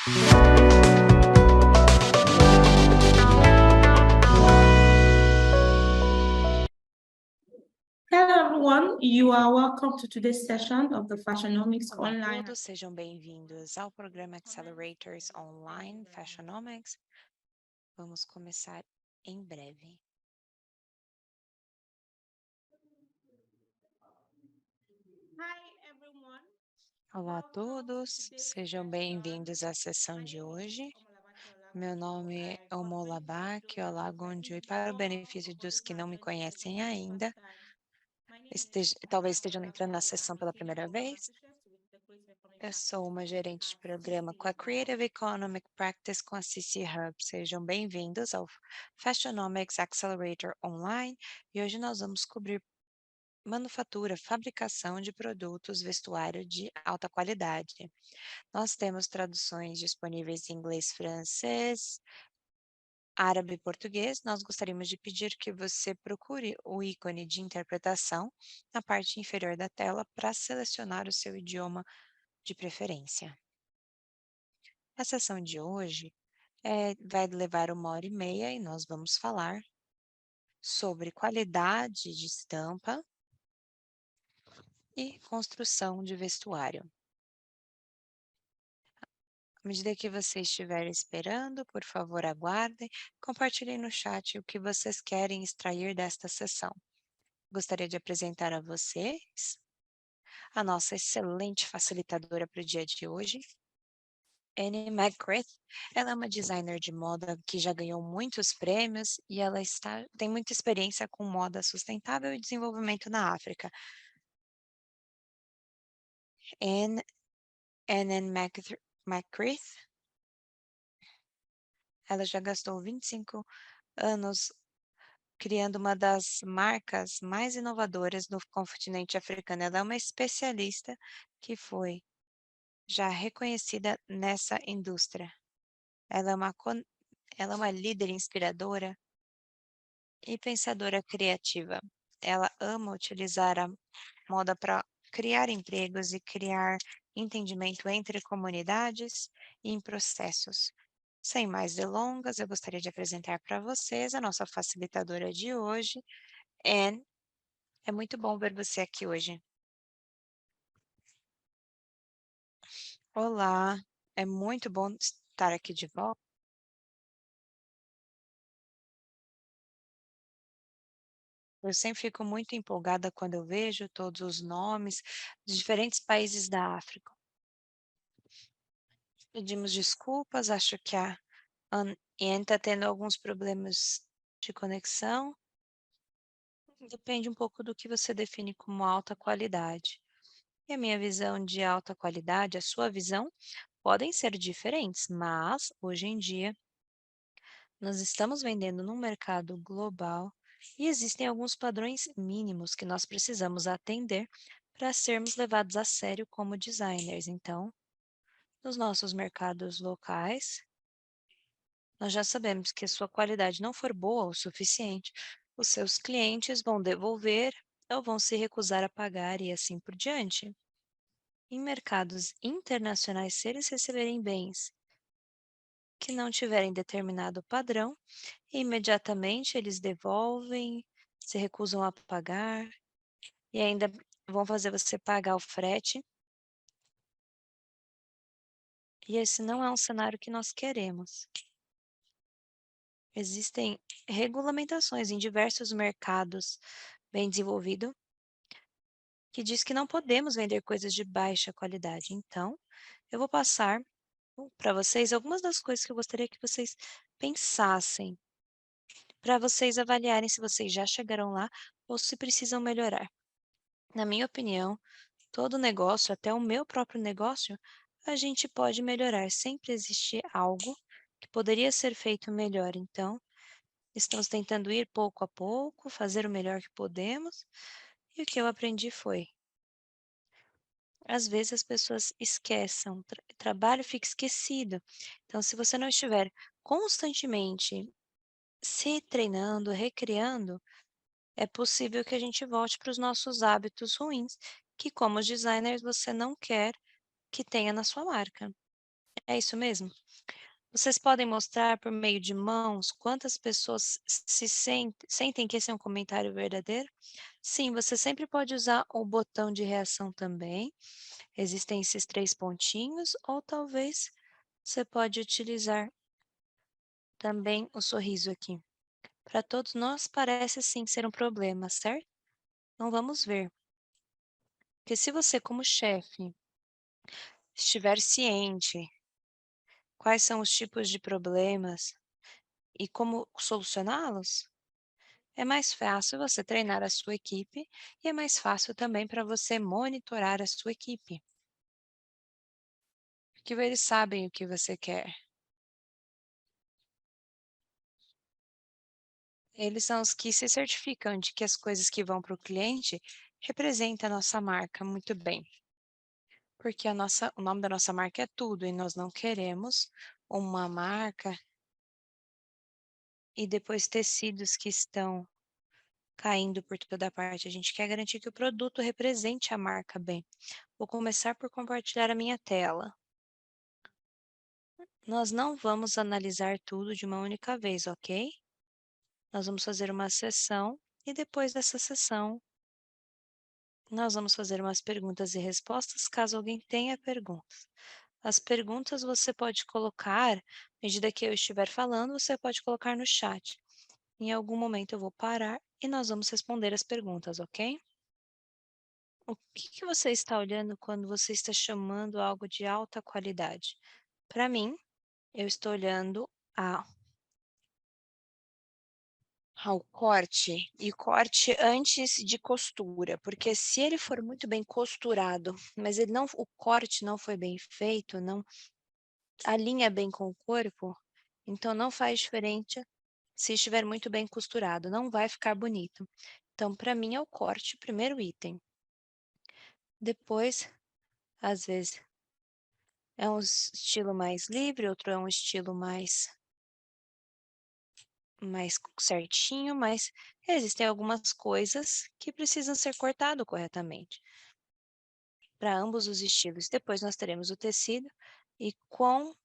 Hello everyone, you are welcome to today's session of the Fashionomics Olá a Online. todos, sejam bem-vindos ao programa Accelerators Online Fashionomics. Vamos começar em breve. Hi everyone. Olá a todos, sejam bem-vindos à sessão de hoje. Meu nome é Omolabak Olagunjo e para o benefício dos que não me conhecem ainda, talvez estejam entrando na sessão pela primeira vez, eu sou uma gerente de programa com a Creative Economic Practice com a CC Hub. Sejam bem-vindos ao Fashionomics Accelerator Online e hoje nós vamos cobrir manufatura, fabricação de produtos vestuário de alta qualidade. Nós temos traduções disponíveis em inglês, francês, árabe e português. Nós gostaríamos de pedir que você procure o ícone de interpretação na parte inferior da tela para selecionar o seu idioma de preferência. A sessão de hoje vai levar 1h30 e nós vamos falar sobre qualidade de estampa e construção de vestuário. À medida que você estiver esperando, por favor, aguardem. Compartilhem no chat o que vocês querem extrair desta sessão. Gostaria de apresentar a vocês a nossa excelente facilitadora para o dia de hoje, Annie McGrath. Ela é uma designer de moda que já ganhou muitos prêmios e ela tem muita experiência com moda sustentável e desenvolvimento na África. Annie McGrath, ela já gastou 25 anos criando uma das marcas mais inovadoras no continente africano. Ela é uma especialista que foi já reconhecida nessa indústria. Ela é uma líder inspiradora e pensadora criativa. Ela ama utilizar a moda para criar empregos e criar entendimento entre comunidades e em processos. Sem mais delongas, eu gostaria de apresentar para vocês a nossa facilitadora de hoje, Anne. É muito bom ver você aqui hoje. Olá, é muito bom estar aqui de volta. Eu sempre fico muito empolgada quando eu vejo todos os nomes dos diferentes países da África. Pedimos desculpas, acho que a Anne está tendo alguns problemas de conexão. Depende um pouco do que você define como alta qualidade. E a minha visão de alta qualidade, a sua visão, podem ser diferentes, mas hoje em dia nós estamos vendendo num mercado global e existem alguns padrões mínimos que nós precisamos atender para sermos levados a sério como designers. Então, nos nossos mercados locais, nós já sabemos que a sua qualidade não for boa o suficiente, os seus clientes vão devolver ou vão se recusar a pagar e assim por diante. Em mercados internacionais, se eles receberem bens que não tiverem determinado padrão, imediatamente eles devolvem, se recusam a pagar e ainda vão fazer você pagar o frete. E esse não é um cenário que nós queremos. Existem regulamentações em diversos mercados bem desenvolvidos que diz que não podemos vender coisas de baixa qualidade. Então, eu vou passar para vocês algumas das coisas que eu gostaria que vocês pensassem, para vocês avaliarem se vocês já chegaram lá ou se precisam melhorar. Na minha opinião, todo negócio, até o meu próprio negócio, a gente pode melhorar. Sempre existe algo que poderia ser feito melhor. Então, estamos tentando ir pouco a pouco, fazer o melhor que podemos. E o que eu aprendi foi: às vezes as pessoas esquecem, o trabalho fica esquecido. Então, se você não estiver constantemente se treinando, recriando, é possível que a gente volte para os nossos hábitos ruins, que como designers você não quer que tenha na sua marca. É isso mesmo? Vocês podem mostrar por meio de mãos quantas pessoas sentem que esse é um comentário verdadeiro? Sim, você sempre pode usar o botão de reação também. Existem esses 3 pontinhos, ou talvez você pode utilizar também o sorriso aqui. Para todos nós parece sim ser um problema, certo? Então vamos ver. Porque se você, como chefe, estiver ciente quais são os tipos de problemas e como solucioná-los, é mais fácil você treinar a sua equipe e é mais fácil também para você monitorar a sua equipe, porque eles sabem o que você quer. Eles são os que se certificam de que as coisas que vão para o cliente representam a nossa marca muito bem, porque o nome da nossa marca é tudo e nós não queremos uma marca e depois tecidos que estão caindo por toda parte. A gente quer garantir que o produto represente a marca bem. Vou começar por compartilhar a minha tela. Nós não vamos analisar tudo de uma única vez, ok? Nós vamos fazer uma sessão e depois dessa sessão, nós vamos fazer umas perguntas e respostas caso alguém tenha perguntas. As perguntas você pode colocar, à medida que eu estiver falando, você pode colocar no chat. Em algum momento eu vou parar e nós vamos responder as perguntas, ok? O que você está olhando quando você está chamando algo de alta qualidade? Para mim, eu estou olhando a ao corte, e corte antes de costura, porque se ele for muito bem costurado, mas ele não o corte não foi bem feito, não alinha bem com o corpo, então não faz diferença se estiver muito bem costurado, não vai ficar bonito. Então, para mim é o corte, o primeiro item. Depois, às vezes, é um estilo mais livre, outro é um estilo mais certinho, mas existem algumas coisas que precisam ser cortado corretamente para ambos os estilos. Depois nós teremos o tecido e quão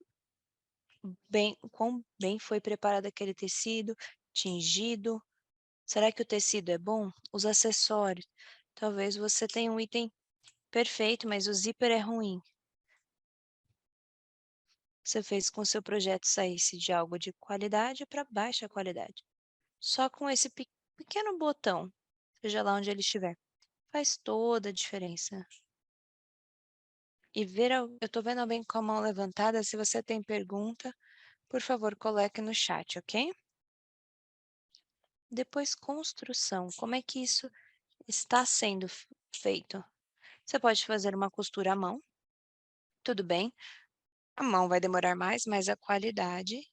bem foi preparado aquele tecido, tingido. Será que o tecido é bom? Os acessórios. Talvez você tenha um item perfeito, mas o zíper é ruim. Você fez com que o seu projeto saísse de algo de qualidade para baixa qualidade. Só com esse pequeno botão, seja lá onde ele estiver, faz toda a diferença. E eu estou vendo alguém com a mão levantada, se você tem pergunta, por favor, coloque no chat, ok? Depois, construção. Como é que isso está sendo feito? Você pode fazer uma costura à mão, tudo bem. A mão vai demorar mais, mas a qualidade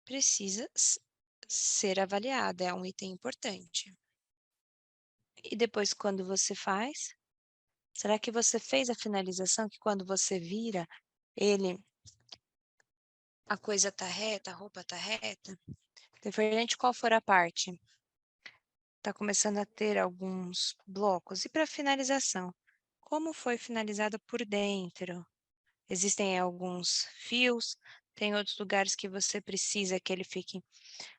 precisa ser avaliada, é um item importante. E depois, quando você faz, será que você fez a finalização que quando você vira ele, a coisa tá reta, a roupa tá reta? Diferente qual for a parte, tá começando a ter alguns blocos. E para finalização, como foi finalizada por dentro? Existem alguns fios, tem outros lugares que você precisa que ele fique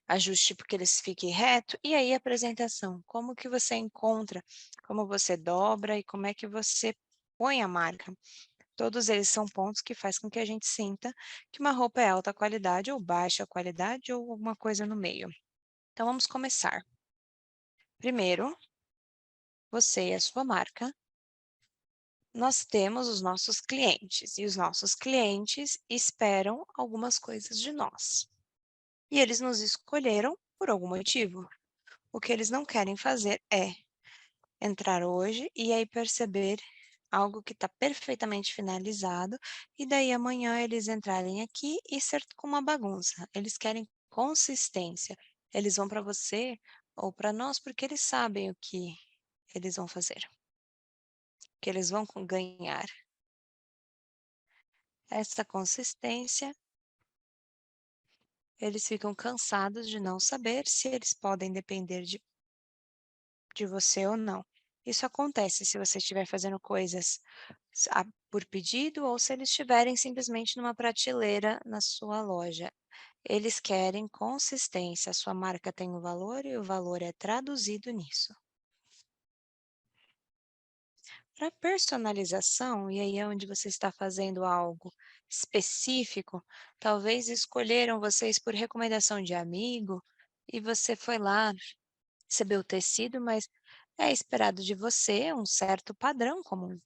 ajuste porque ele fique reto. E aí a apresentação, como que você encontra, como você dobra e como é que você põe a marca. Todos eles são pontos que faz com que a gente sinta que uma roupa é alta qualidade ou baixa qualidade ou alguma coisa no meio. Então vamos começar. Primeiro, você e a sua marca. Nós temos os nossos clientes e os nossos clientes esperam algumas coisas de nós. E eles nos escolheram por algum motivo. O que eles não querem fazer é entrar hoje e aí perceber algo que está perfeitamente finalizado e daí amanhã eles entrarem aqui e ser com uma bagunça. Eles querem consistência. Eles vão para você ou para nós porque eles sabem o que eles vão fazer, que eles vão ganhar. Essa consistência, eles ficam cansados de não saber se eles podem depender de você ou não. Isso acontece se você estiver fazendo coisas por pedido ou se eles estiverem simplesmente numa prateleira na sua loja. Eles querem consistência, a sua marca tem um valor e o valor é traduzido nisso. Para personalização, e aí é onde você está fazendo algo específico, talvez escolheram vocês por recomendação de amigo e você foi lá, recebeu o tecido, mas é esperado de você um certo padrão comum.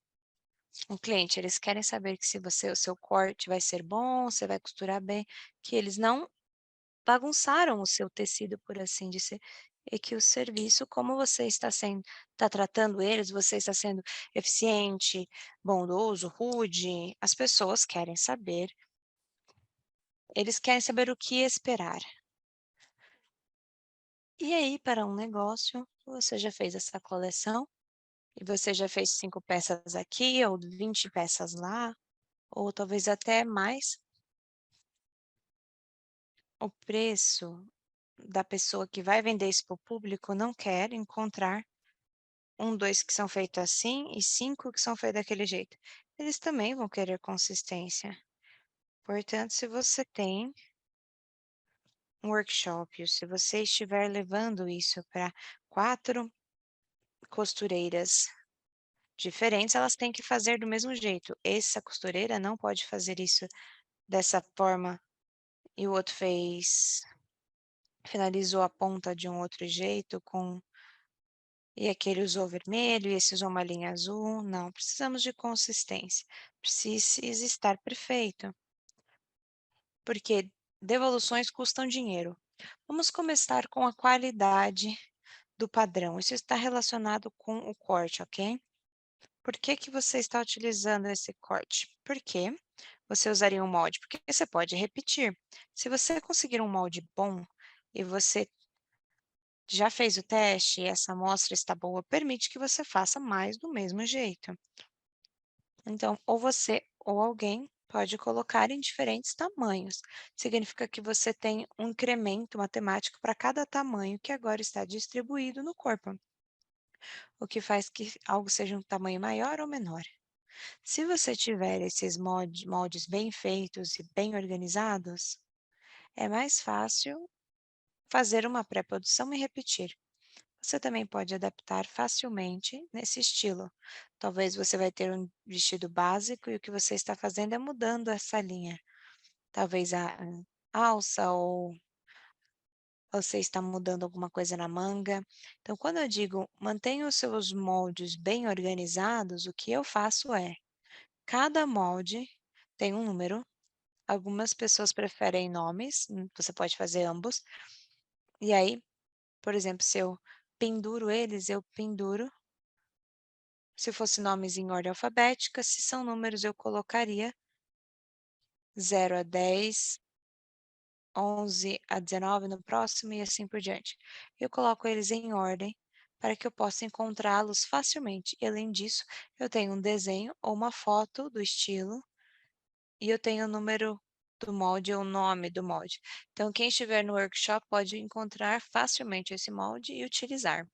O cliente, eles querem saber que se você, o seu corte vai ser bom, você vai costurar bem, que eles não bagunçaram o seu tecido, por assim dizer, e que o serviço, como você está tratando eles, você está sendo eficiente, bondoso, rude, as pessoas querem saber, eles querem saber o que esperar. E aí, para um negócio, você já fez essa coleção, e você já fez 5 peças aqui, ou 20 peças lá, ou talvez até mais. O preço da pessoa que vai vender isso para o público não quer encontrar 2 que são feitos assim e 5 que são feitos daquele jeito. Eles também vão querer consistência. Portanto, se você tem um workshop, ou se você estiver levando isso para 4 costureiras diferentes, elas têm que fazer do mesmo jeito. Essa costureira não pode fazer isso dessa forma e o outro finalizou a ponta de um outro jeito e aquele usou vermelho e esse usou uma linha azul. Não, precisamos de consistência. Precisa estar perfeito, porque devoluções custam dinheiro. Vamos começar com a qualidade do padrão. Isso está relacionado com o corte, ok? Por que que você está utilizando esse corte? Por que você usaria um molde? Porque você pode repetir. Se você conseguir um molde bom e você já fez o teste e essa amostra está boa, permite que você faça mais do mesmo jeito. Então, ou você ou alguém pode colocar em diferentes tamanhos. Significa que você tem um incremento matemático para cada tamanho que agora está distribuído no corpo, o que faz que algo seja um tamanho maior ou menor. Se você tiver esses moldes bem feitos e bem organizados, é mais fácil fazer uma pré-produção e repetir. Você também pode adaptar facilmente nesse estilo. Talvez você vai ter um vestido básico e o que você está fazendo é mudando essa linha. Talvez a alça ou você está mudando alguma coisa na manga. Então, quando eu digo mantenha os seus moldes bem organizados, o que eu faço é, cada molde tem um número. Algumas pessoas preferem nomes, você pode fazer ambos. E aí, por exemplo, se eu penduro eles, eu penduro. Se fosse nomes em ordem alfabética, se são números, eu colocaria 0 a 10, 11 a 19 no próximo e assim por diante. Eu coloco eles em ordem para que eu possa encontrá-los facilmente. E além disso, eu tenho um desenho ou uma foto do estilo e eu tenho o número do molde ou o nome do molde. Então, quem estiver no workshop pode encontrar facilmente esse molde e utilizar.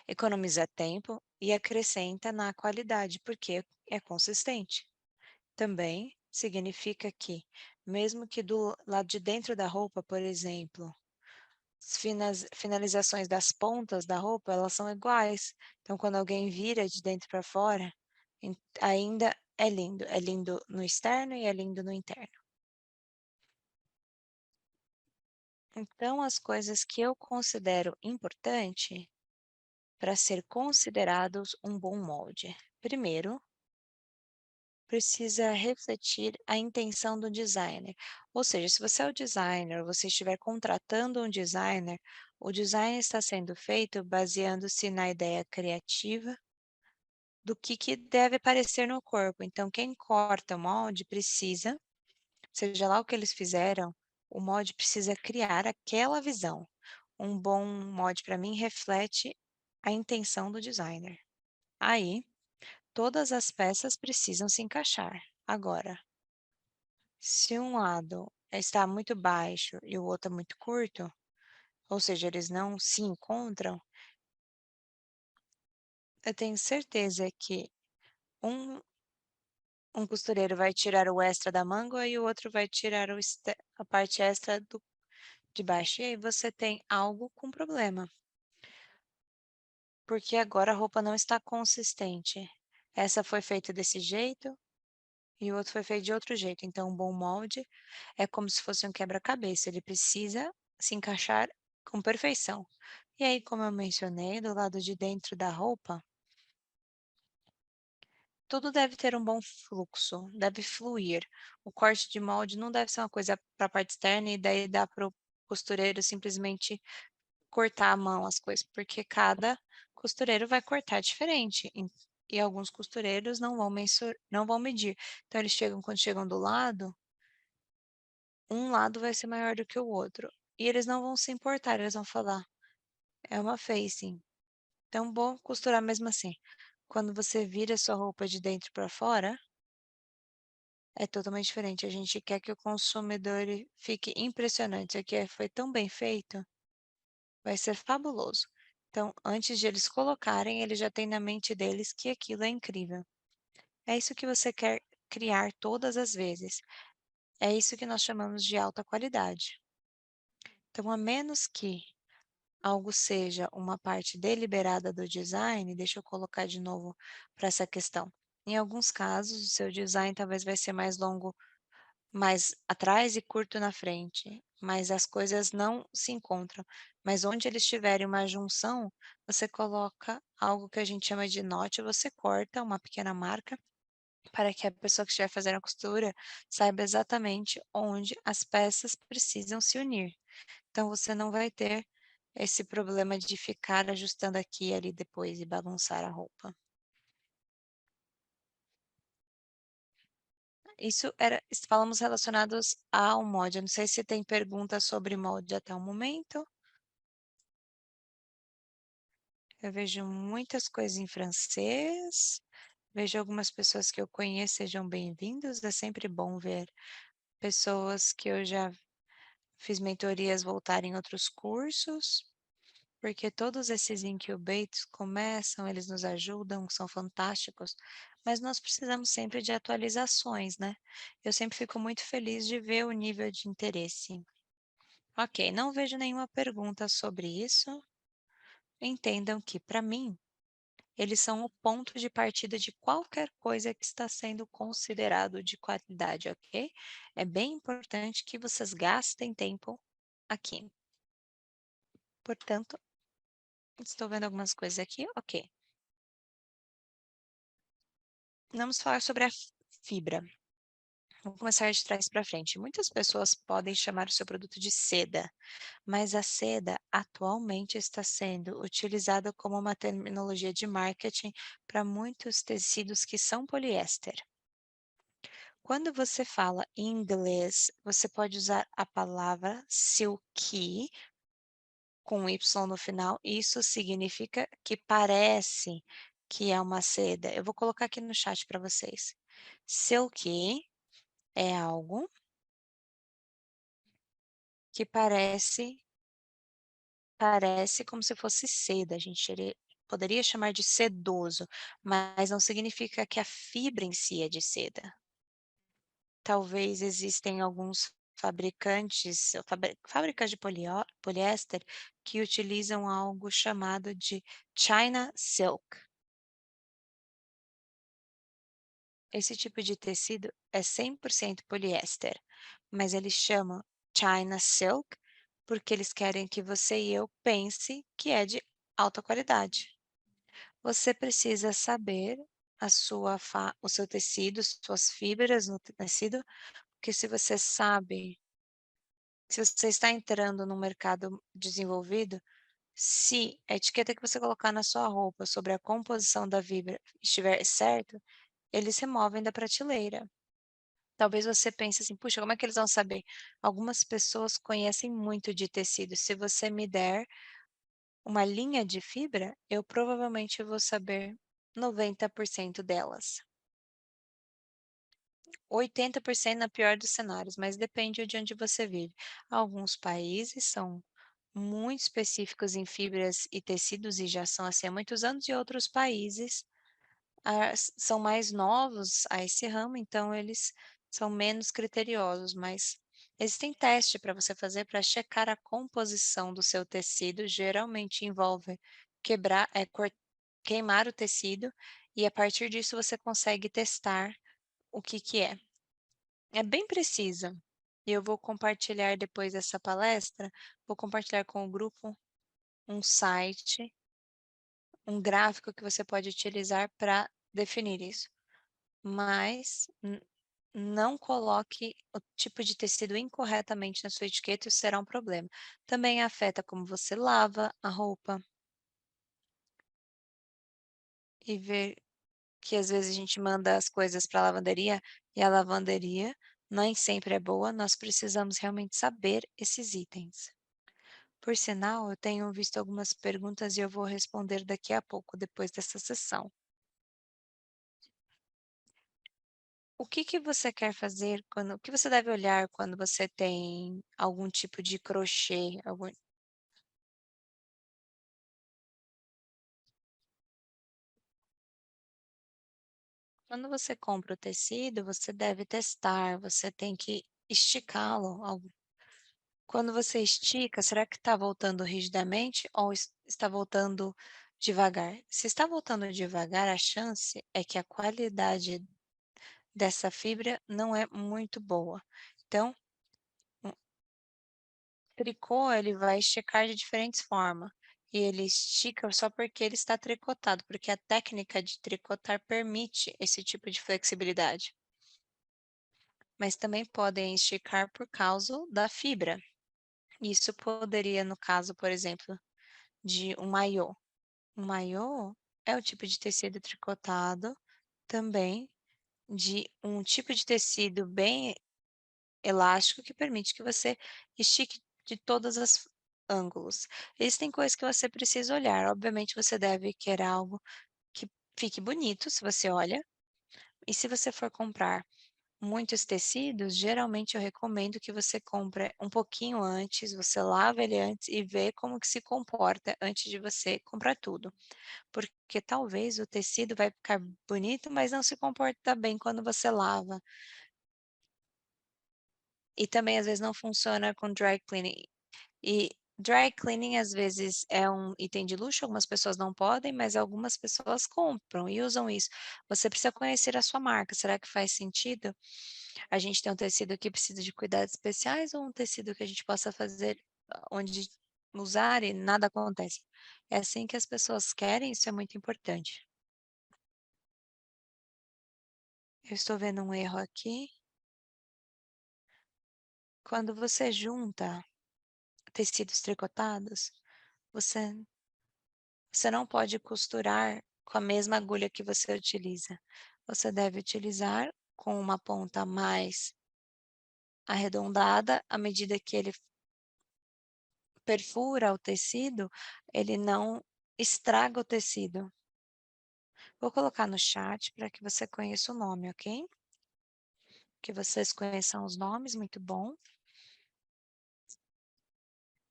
Economiza tempo e acrescenta na qualidade, porque é consistente. Também significa que, mesmo que do lado de dentro da roupa, por exemplo, as finalizações das pontas da roupa, elas são iguais. Então, quando alguém vira de dentro para fora, ainda é lindo. É lindo no externo e é lindo no interno. Então, as coisas que eu considero importante para ser considerados um bom molde. Primeiro, precisa refletir a intenção do designer. Ou seja, se você é o designer, ou você estiver contratando um designer, o design está sendo feito baseando-se na ideia criativa do que deve aparecer no corpo. Então, quem corta o molde precisa, seja lá o que eles fizeram, o molde precisa criar aquela visão. Um bom molde, para mim, reflete a intenção do designer. Aí, todas as peças precisam se encaixar. Agora, se um lado está muito baixo e o outro é muito curto, ou seja, eles não se encontram, eu tenho certeza que um um costureiro vai tirar o extra da manga e o outro vai tirar a parte extra de baixo, e aí você tem algo com problema, porque agora a roupa não está consistente. Essa foi feita desse jeito e o outro foi feito de outro jeito, então um bom molde é como se fosse um quebra-cabeça, ele precisa se encaixar com perfeição. E aí, como eu mencionei, do lado de dentro da roupa, tudo deve ter um bom fluxo, deve fluir. O corte de molde não deve ser uma coisa para a parte externa e daí dá para o costureiro simplesmente cortar à mão as coisas, porque cada costureiro vai cortar diferente. E alguns costureiros não vão medir. Então, eles chegam, quando chegam do lado, um lado vai ser maior do que o outro. E eles não vão se importar, eles vão falar, é uma facing. Então, vou costurar mesmo assim. Quando você vira sua roupa de dentro para fora, é totalmente diferente. A gente quer que o consumidor ele fique impressionante. Aqui foi tão bem feito, vai ser fabuloso. Então, antes de eles colocarem, ele já tem na mente deles que aquilo é incrível. É isso que você quer criar todas as vezes. É isso que nós chamamos de alta qualidade. Então, a menos que algo seja uma parte deliberada do design, deixa eu colocar de novo para essa questão. Em alguns casos, o seu design talvez vai ser mais longo mais atrás e curto na frente, mas as coisas não se encontram. Mas onde eles tiverem uma junção, você coloca algo que a gente chama de note, você corta uma pequena marca para que a pessoa que estiver fazendo a costura saiba exatamente onde as peças precisam se unir. Então você não vai ter esse problema de ficar ajustando aqui e ali depois e bagunçar a roupa. Isso era falamos relacionados ao molde, eu não sei se tem perguntas sobre molde até o momento. Eu vejo muitas coisas em francês, vejo algumas pessoas que eu conheço, sejam bem-vindos, é sempre bom ver pessoas que eu já fiz mentorias voltarem em outros cursos, porque todos esses incubates começam, eles nos ajudam, são fantásticos, mas nós precisamos sempre de atualizações, né? Eu sempre fico muito feliz de ver o nível de interesse. Ok, não vejo nenhuma pergunta sobre isso. Entendam que, para mim, eles são o ponto de partida de qualquer coisa que está sendo considerado de qualidade, ok? É bem importante que vocês gastem tempo aqui. Portanto, estou vendo algumas coisas aqui, ok. Vamos falar sobre a fibra. Vamos começar de trás para frente. Muitas pessoas podem chamar o seu produto de seda, mas a seda atualmente está sendo utilizada como uma terminologia de marketing para muitos tecidos que são poliéster. Quando você fala em inglês, você pode usar a palavra silky com Y no final. Isso significa que parece que é uma seda. Eu vou colocar aqui no chat para vocês. Silky é algo que parece como se fosse seda. A gente poderia chamar de sedoso, mas não significa que a fibra em si é de seda. Talvez existem alguns fabricantes, ou fábricas de poliéster que utilizam algo chamado de China Silk. Esse tipo de tecido é 100% poliéster, mas eles chamam China Silk porque eles querem que você e eu pense que é de alta qualidade. Você precisa saber o seu tecido, suas fibras no tecido, porque se você está entrando no mercado desenvolvido, se a etiqueta que você colocar na sua roupa sobre a composição da fibra estiver certo, eles removem da prateleira. Talvez você pense assim: "Puxa, como é que eles vão saber?". Algumas pessoas conhecem muito de tecido. Se você me der uma linha de fibra, eu provavelmente vou saber 90% delas. 80% na pior dos cenários, mas depende de onde você vive. Alguns países são muito específicos em fibras e tecidos e já são assim há muitos anos, e outros países são mais novos a esse ramo, então eles são menos criteriosos, mas existem testes para você fazer para checar a composição do seu tecido, geralmente envolve queimar o tecido, e a partir disso você consegue testar o que que é. É bem precisa. E eu vou compartilhar depois dessa palestra, vou compartilhar com o grupo um site, um gráfico que você pode utilizar para definir isso. Mas não coloque o tipo de tecido incorretamente na sua etiqueta, isso será um problema. Também afeta como você lava a roupa. E ver que às vezes a gente manda as coisas para a lavanderia e a lavanderia nem sempre é boa, nós precisamos realmente saber esses itens. Por sinal, eu tenho visto algumas perguntas e eu vou responder daqui a pouco, depois dessa sessão. O que que você quer fazer o que você deve olhar quando você tem algum tipo de crochê, quando você compra o tecido, você deve testar, você tem que esticá-lo. Quando você estica, será que está voltando rigidamente ou está voltando devagar? Se está voltando devagar, a chance é que a qualidade dessa fibra não é muito boa. Então, o tricô, ele vai esticar de diferentes formas. E ele estica só porque ele está tricotado, porque a técnica de tricotar permite esse tipo de flexibilidade. Mas também podem esticar por causa da fibra. Isso poderia, no caso, por exemplo, de um maiô. Um maiô é o tipo de tecido tricotado também de um tipo de tecido bem elástico que permite que você estique de todas as ângulos. Existem coisas que você precisa olhar. Obviamente, você deve querer algo que fique bonito se você olha. E se você for comprar muitos tecidos, geralmente eu recomendo que você compre um pouquinho antes, você lava ele antes e vê como que se comporta antes de você comprar tudo. Porque talvez o tecido vai ficar bonito, mas não se comporta bem quando você lava. E também às vezes não funciona com dry cleaning. E dry cleaning às vezes é um item de luxo, algumas pessoas não podem, mas algumas pessoas compram e usam isso. Você precisa conhecer a sua marca. Será que faz sentido a gente ter um tecido que precisa de cuidados especiais ou um tecido que a gente possa fazer onde usar e nada acontece? É assim que as pessoas querem, isso é muito importante. Eu estou vendo um erro aqui. Quando você junta tecidos tricotados, você Você não pode costurar com a mesma agulha que você utiliza. Você deve utilizar com uma ponta mais arredondada, à medida que ele perfura o tecido, ele não estraga o tecido. Vou colocar no chat para que você conheça o nome, ok? Que vocês conheçam os nomes, muito bom.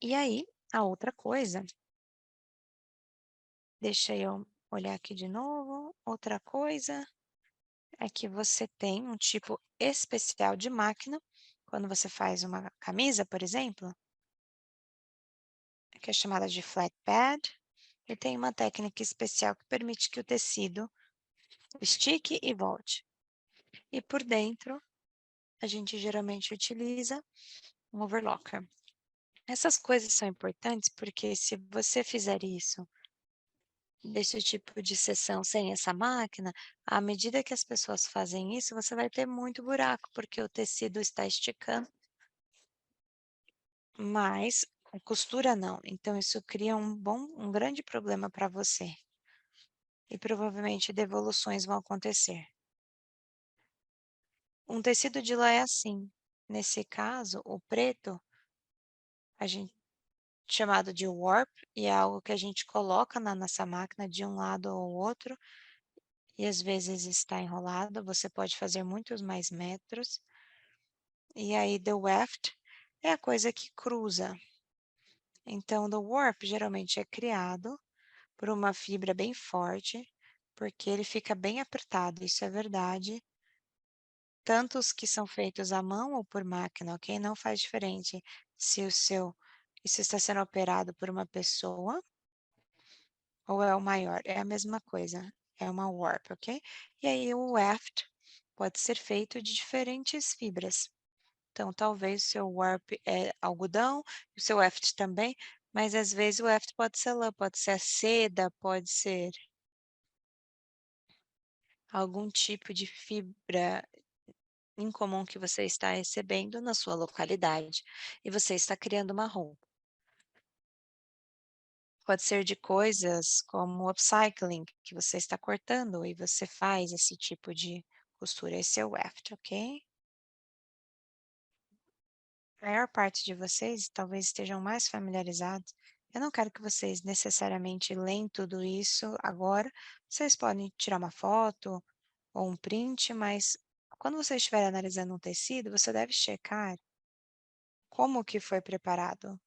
E aí, a outra coisa, deixa eu olhar aqui de novo. Outra coisa é que você tem um tipo especial de máquina, quando você faz uma camisa, por exemplo, que é chamada de flatbed, e tem uma técnica especial que permite que o tecido estique e volte. E por dentro, a gente geralmente utiliza um overlocker. Essas coisas são importantes porque se você fizer isso, desse tipo de seção sem essa máquina, à medida que as pessoas fazem isso, você vai ter muito buraco, porque o tecido está esticando, mas a costura não. Então isso cria um grande problema para você. E provavelmente devoluções vão acontecer. Um tecido de lã é assim. Nesse caso, o preto, a gente chamado de warp, e é algo que a gente coloca na nossa máquina de um lado ao outro, e às vezes está enrolado, você pode fazer muitos mais metros. E aí, the weft é a coisa que cruza. Então, o warp geralmente é criado por uma fibra bem forte, porque ele fica bem apertado, isso é verdade. Tanto os que são feitos à mão ou por máquina, ok? Não faz diferente se isso está sendo operado por uma pessoa ou é o maior, é a mesma coisa, é uma warp, ok? E aí o weft pode ser feito de diferentes fibras. Então, talvez o seu warp é algodão, o seu weft também, mas às vezes o weft pode ser lã, pode ser a seda, pode ser algum tipo de fibra incomum que você está recebendo na sua localidade e você está criando uma roupa. Pode ser de coisas como upcycling, que você está cortando e você faz esse tipo de costura. Esse é o weft, ok? A maior parte de vocês talvez estejam mais familiarizados. Eu não quero que vocês necessariamente leem tudo isso agora. Vocês podem tirar uma foto ou um print, mas quando você estiver analisando um tecido, você deve checar como que foi preparado.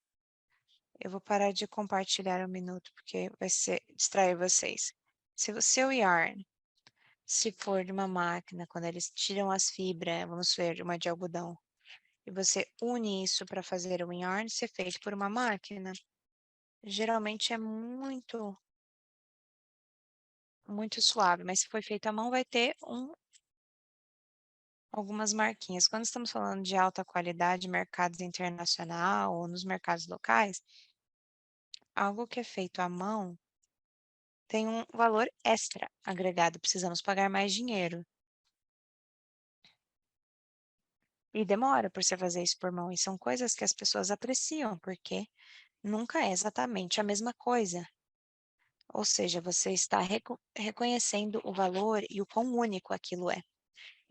Eu vou parar de compartilhar um minuto, porque vai ser distrair vocês. Se o seu yarn, se for de uma máquina, quando eles tiram as fibras, vamos ver, uma de algodão, e você une isso para fazer um yarn ser feito por uma máquina, geralmente é muito suave, mas se foi feito à mão, vai ter algumas marquinhas. Quando estamos falando de alta qualidade, mercados internacional ou nos mercados locais, algo que é feito à mão tem um valor extra agregado, precisamos pagar mais dinheiro. E demora por você fazer isso por mão, e são coisas que as pessoas apreciam, porque nunca é exatamente a mesma coisa. Ou seja, você está reconhecendo o valor e o quão único aquilo é.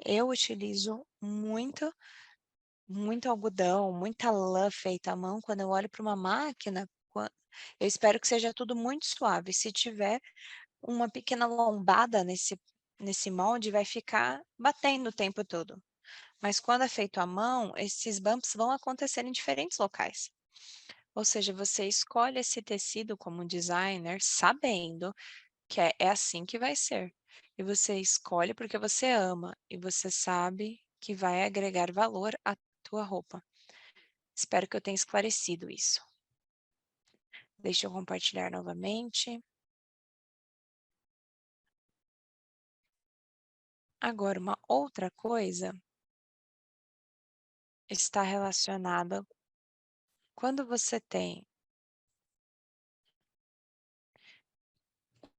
Eu utilizo muito algodão, muita lã feita à mão. Quando eu olho para uma máquina, eu espero que seja tudo muito suave. Se tiver uma pequena lombada nesse molde, vai ficar batendo o tempo todo. Mas quando é feito à mão, esses bumps vão acontecer em diferentes locais. Ou seja, você escolhe esse tecido como designer sabendo que é assim que vai ser. E você escolhe porque você ama e você sabe que vai agregar valor à tua roupa. Espero que eu tenha esclarecido isso. Deixa eu compartilhar novamente. Agora, uma outra coisa está relacionada quando você tem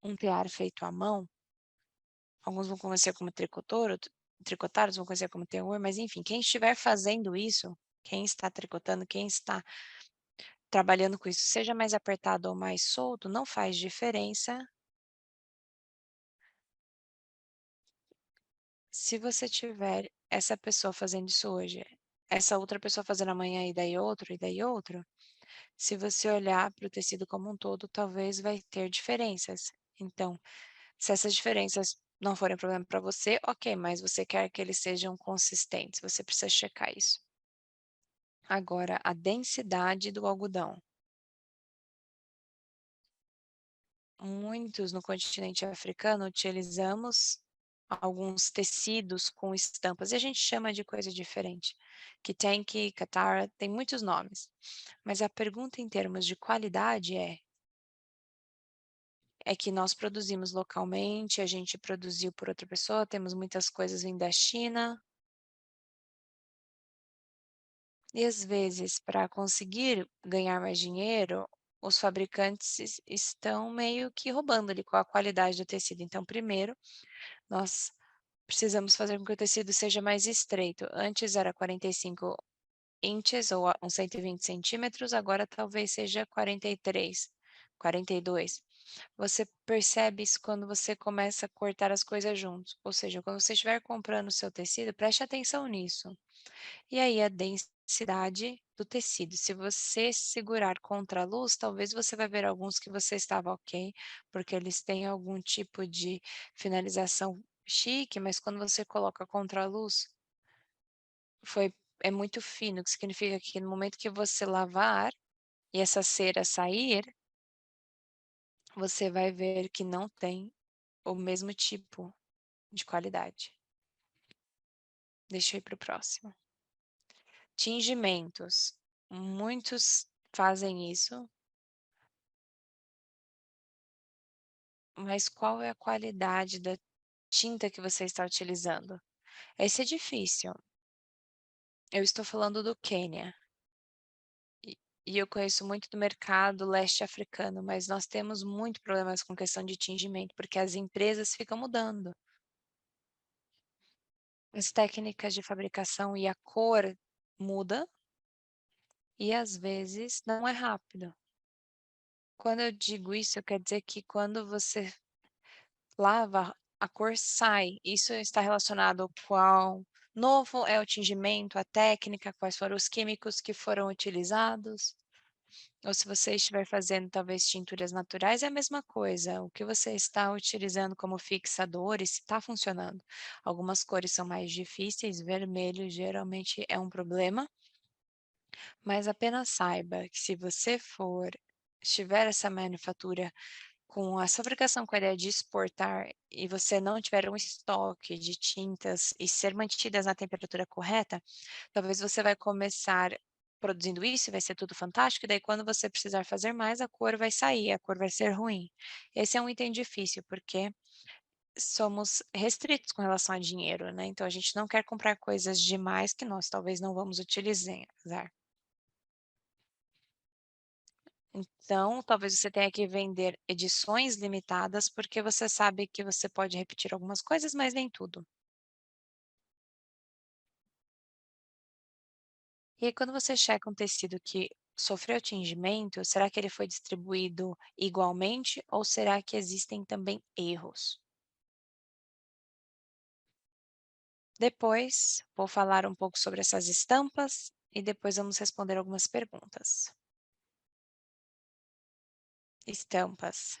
um tear feito à mão, alguns vão conhecer como tricotados vão conhecer como terror, mas enfim, quem estiver fazendo isso, quem está tricotando, quem está trabalhando com isso, seja mais apertado ou mais solto, não faz diferença. Se você tiver essa pessoa fazendo isso hoje, essa outra pessoa fazendo amanhã e daí outro, se você olhar para o tecido como um todo, talvez vai ter diferenças. Então, se essas diferenças não forem problema para você, ok, mas você quer que eles sejam consistentes, você precisa checar isso. Agora, a densidade do algodão. Muitos no continente africano utilizamos alguns tecidos com estampas, e a gente chama de coisa diferente. Kitenge, Katara, tem muitos nomes. Mas a pergunta em termos de qualidade é que nós produzimos localmente, a gente produziu por outra pessoa, temos muitas coisas vindo da China. E às vezes, para conseguir ganhar mais dinheiro, os fabricantes estão meio que roubando ali com a qualidade do tecido. Então, primeiro, nós precisamos fazer com que o tecido seja mais estreito. Antes era 45 inches ou uns 120 centímetros, agora talvez seja 43, 42. Você percebe isso quando você começa a cortar as coisas juntos. Ou seja, quando você estiver comprando o seu tecido, preste atenção nisso. E aí a densidade do tecido. Se você segurar contra a luz, talvez você vai ver alguns que você estava ok, porque eles têm algum tipo de finalização chique, mas quando você coloca contra a luz, é muito fino, o que significa que no momento que você lavar, e essa cera sair, você vai ver que não tem o mesmo tipo de qualidade. Deixa eu ir para o próximo. Tingimentos. Muitos fazem isso, mas qual é a qualidade da tinta que você está utilizando? Esse é difícil. Eu estou falando do Quênia. E e eu conheço muito do mercado leste africano, mas nós temos muito problemas com questão de tingimento, porque as empresas ficam mudando. As técnicas de fabricação e a cor muda e às vezes não é rápido. Quando eu digo isso, eu quero dizer que quando você lava, a cor sai. Isso está relacionado ao qual novo é o tingimento, a técnica, quais foram os químicos que foram utilizados. Ou se você estiver fazendo talvez tinturas naturais, é a mesma coisa. O que você está utilizando como fixador e se está funcionando. Algumas cores são mais difíceis, vermelho geralmente é um problema, mas apenas saiba que se você estiver essa manufatura com a fabricação com a ideia de exportar e você não tiver um estoque de tintas e ser mantidas na temperatura correta, talvez você vai começar produzindo isso e vai ser tudo fantástico, e daí quando você precisar fazer mais, a cor vai sair, a cor vai ser ruim. Esse é um item difícil, porque somos restritos com relação a dinheiro, né? Então a gente não quer comprar coisas demais que nós talvez não vamos utilizar. Então, talvez você tenha que vender edições limitadas, porque você sabe que você pode repetir algumas coisas, mas nem tudo. E aí, quando você checa um tecido que sofreu tingimento, será que ele foi distribuído igualmente ou será que existem também erros? Depois, vou falar um pouco sobre essas estampas e depois vamos responder algumas perguntas. Estampas.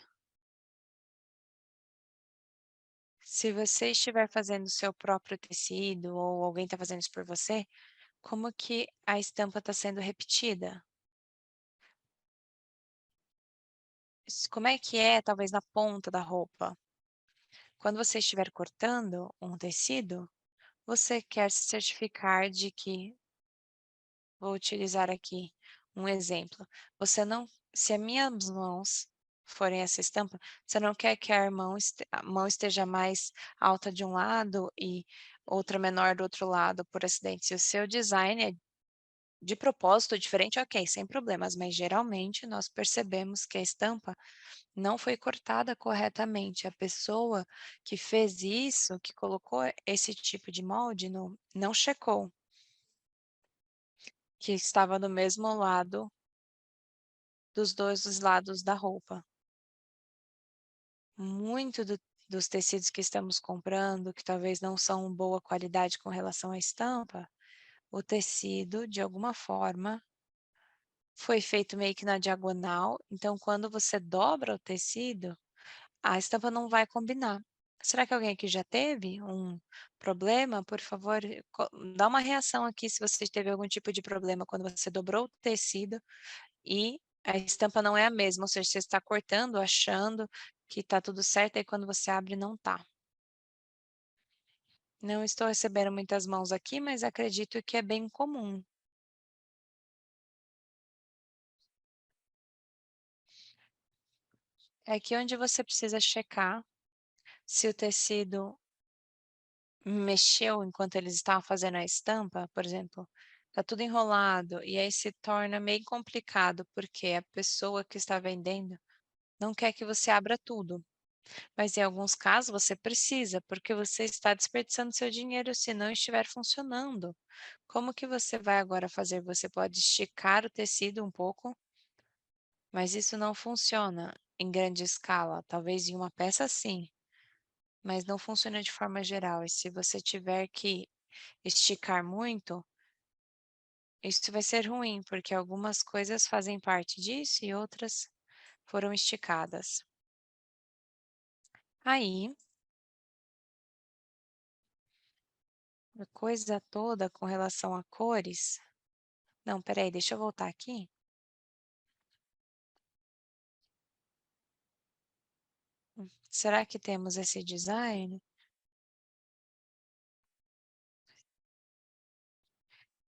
Se você estiver fazendo o seu próprio tecido ou alguém está fazendo isso por você, como que a estampa está sendo repetida? Como é que é, talvez, na ponta da roupa? Quando você estiver cortando um tecido, você quer se certificar de que, vou utilizar aqui um exemplo, você não, se as minhas mãos forem essa estampa, você não quer que a mão esteja mais alta de um lado e outra menor do outro lado por acidente. Se o seu design é de propósito diferente, ok, sem problemas, mas geralmente nós percebemos que a estampa não foi cortada corretamente. A pessoa que fez isso, que colocou esse tipo de molde, não checou que estava do mesmo lado dos dois os lados da roupa. Muito dos tecidos que estamos comprando, que talvez não são boa qualidade com relação à estampa, o tecido, de alguma forma, foi feito meio que na diagonal, então quando você dobra o tecido, a estampa não vai combinar. Será que alguém aqui já teve um problema? Por favor, dá uma reação aqui se você teve algum tipo de problema quando você dobrou o tecido e a estampa não é a mesma, ou seja, você está cortando, achando que está tudo certo, e quando você abre não está. Não estou recebendo muitas mãos aqui, mas acredito que é bem comum. É aqui onde você precisa checar se o tecido mexeu enquanto eles estavam fazendo a estampa, por exemplo, tá tudo enrolado e aí se torna meio complicado, porque a pessoa que está vendendo não quer que você abra tudo. Mas em alguns casos você precisa, porque você está desperdiçando seu dinheiro se não estiver funcionando. Como que você vai agora fazer? Você pode esticar o tecido um pouco, mas isso não funciona em grande escala. Talvez em uma peça sim, mas não funciona de forma geral. E se você tiver que esticar muito, isso vai ser ruim, porque algumas coisas fazem parte disso e outras foram esticadas. Aí, a coisa toda com relação a cores. Não, peraí, deixa eu voltar aqui. Será que temos esse design?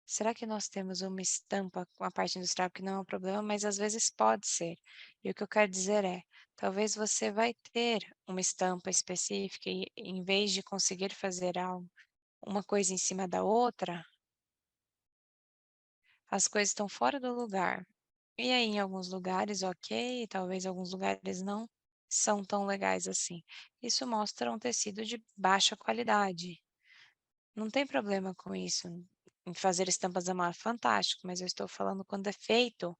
Será que nós temos uma estampa com a parte industrial que não é um problema, mas às vezes pode ser. E o que eu quero dizer é, talvez você vai ter uma estampa específica e em vez de conseguir fazer algo, uma coisa em cima da outra, as coisas estão fora do lugar. E aí, em alguns lugares, ok, talvez em alguns lugares não são tão legais assim. Isso mostra um tecido de baixa qualidade. Não tem problema com isso. Em fazer estampas à mão é fantástico, mas eu estou falando quando é feito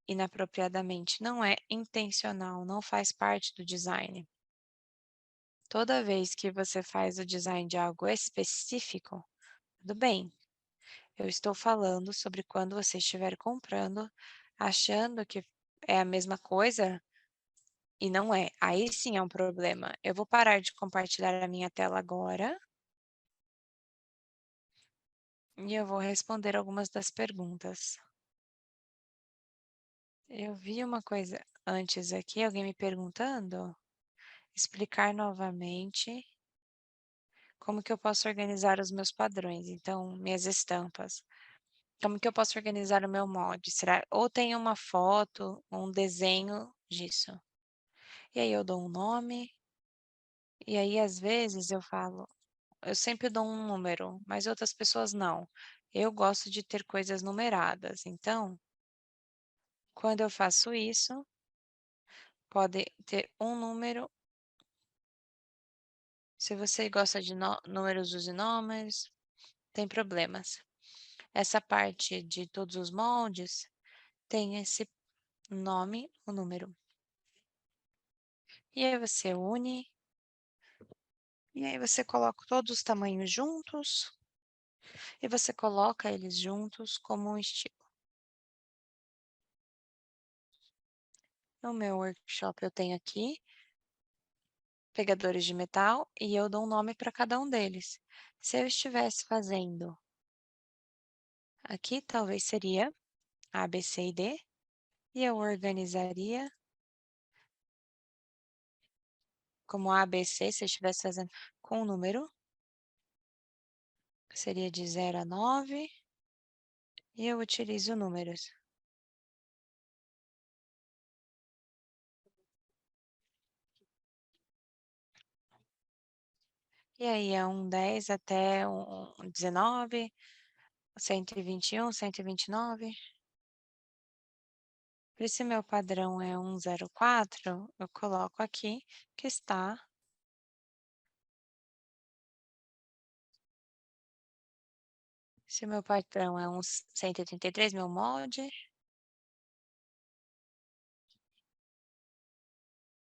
inapropriadamente. Não é intencional, não faz parte do design. Toda vez que você faz o design de algo específico, tudo bem. Eu estou falando sobre quando você estiver comprando, achando que é a mesma coisa e não é. Aí sim é um problema. Eu vou parar de compartilhar a minha tela agora e eu vou responder algumas das perguntas. Eu vi uma coisa antes aqui, alguém me perguntando, explicar novamente como que eu posso organizar os meus padrões, então, minhas estampas. Como que eu posso organizar o meu molde? Será ou tem uma foto, um desenho disso. E aí eu dou um nome, e aí às vezes eu falo, eu sempre dou um número, mas outras pessoas não. Eu gosto de ter coisas numeradas, então, quando eu faço isso, pode ter um número. Se você gosta de números, use números, tem problemas. Essa parte de todos os moldes tem esse nome, o número. E aí você une, e aí você coloca todos os tamanhos juntos, e você coloca eles juntos como um estilo. No meu workshop eu tenho aqui pegadores de metal e eu dou um nome para cada um deles. Se eu estivesse fazendo aqui, talvez seria A, B, C e D, e eu organizaria como A, B, C, se eu estivesse fazendo com o número, seria de 0 a 9, e eu utilizo números. E aí é um 10 até um 19, 121, 129. Por isso meu padrão é 104, eu coloco aqui que está. Se meu padrão é um 133, meu molde.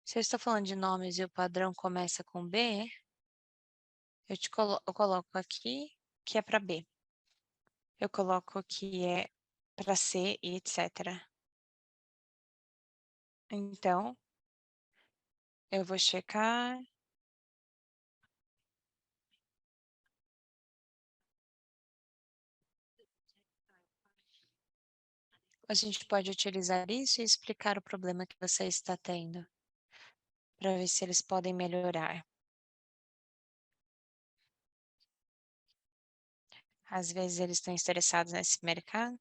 Se eu estou falando de nomes e o padrão começa com B, eu coloco aqui que é para B. Eu coloco que é para C e etc. Então, eu vou checar. A gente pode utilizar isso e explicar o problema que você está tendo, para ver se eles podem melhorar. Às vezes eles estão interessados nesse mercado.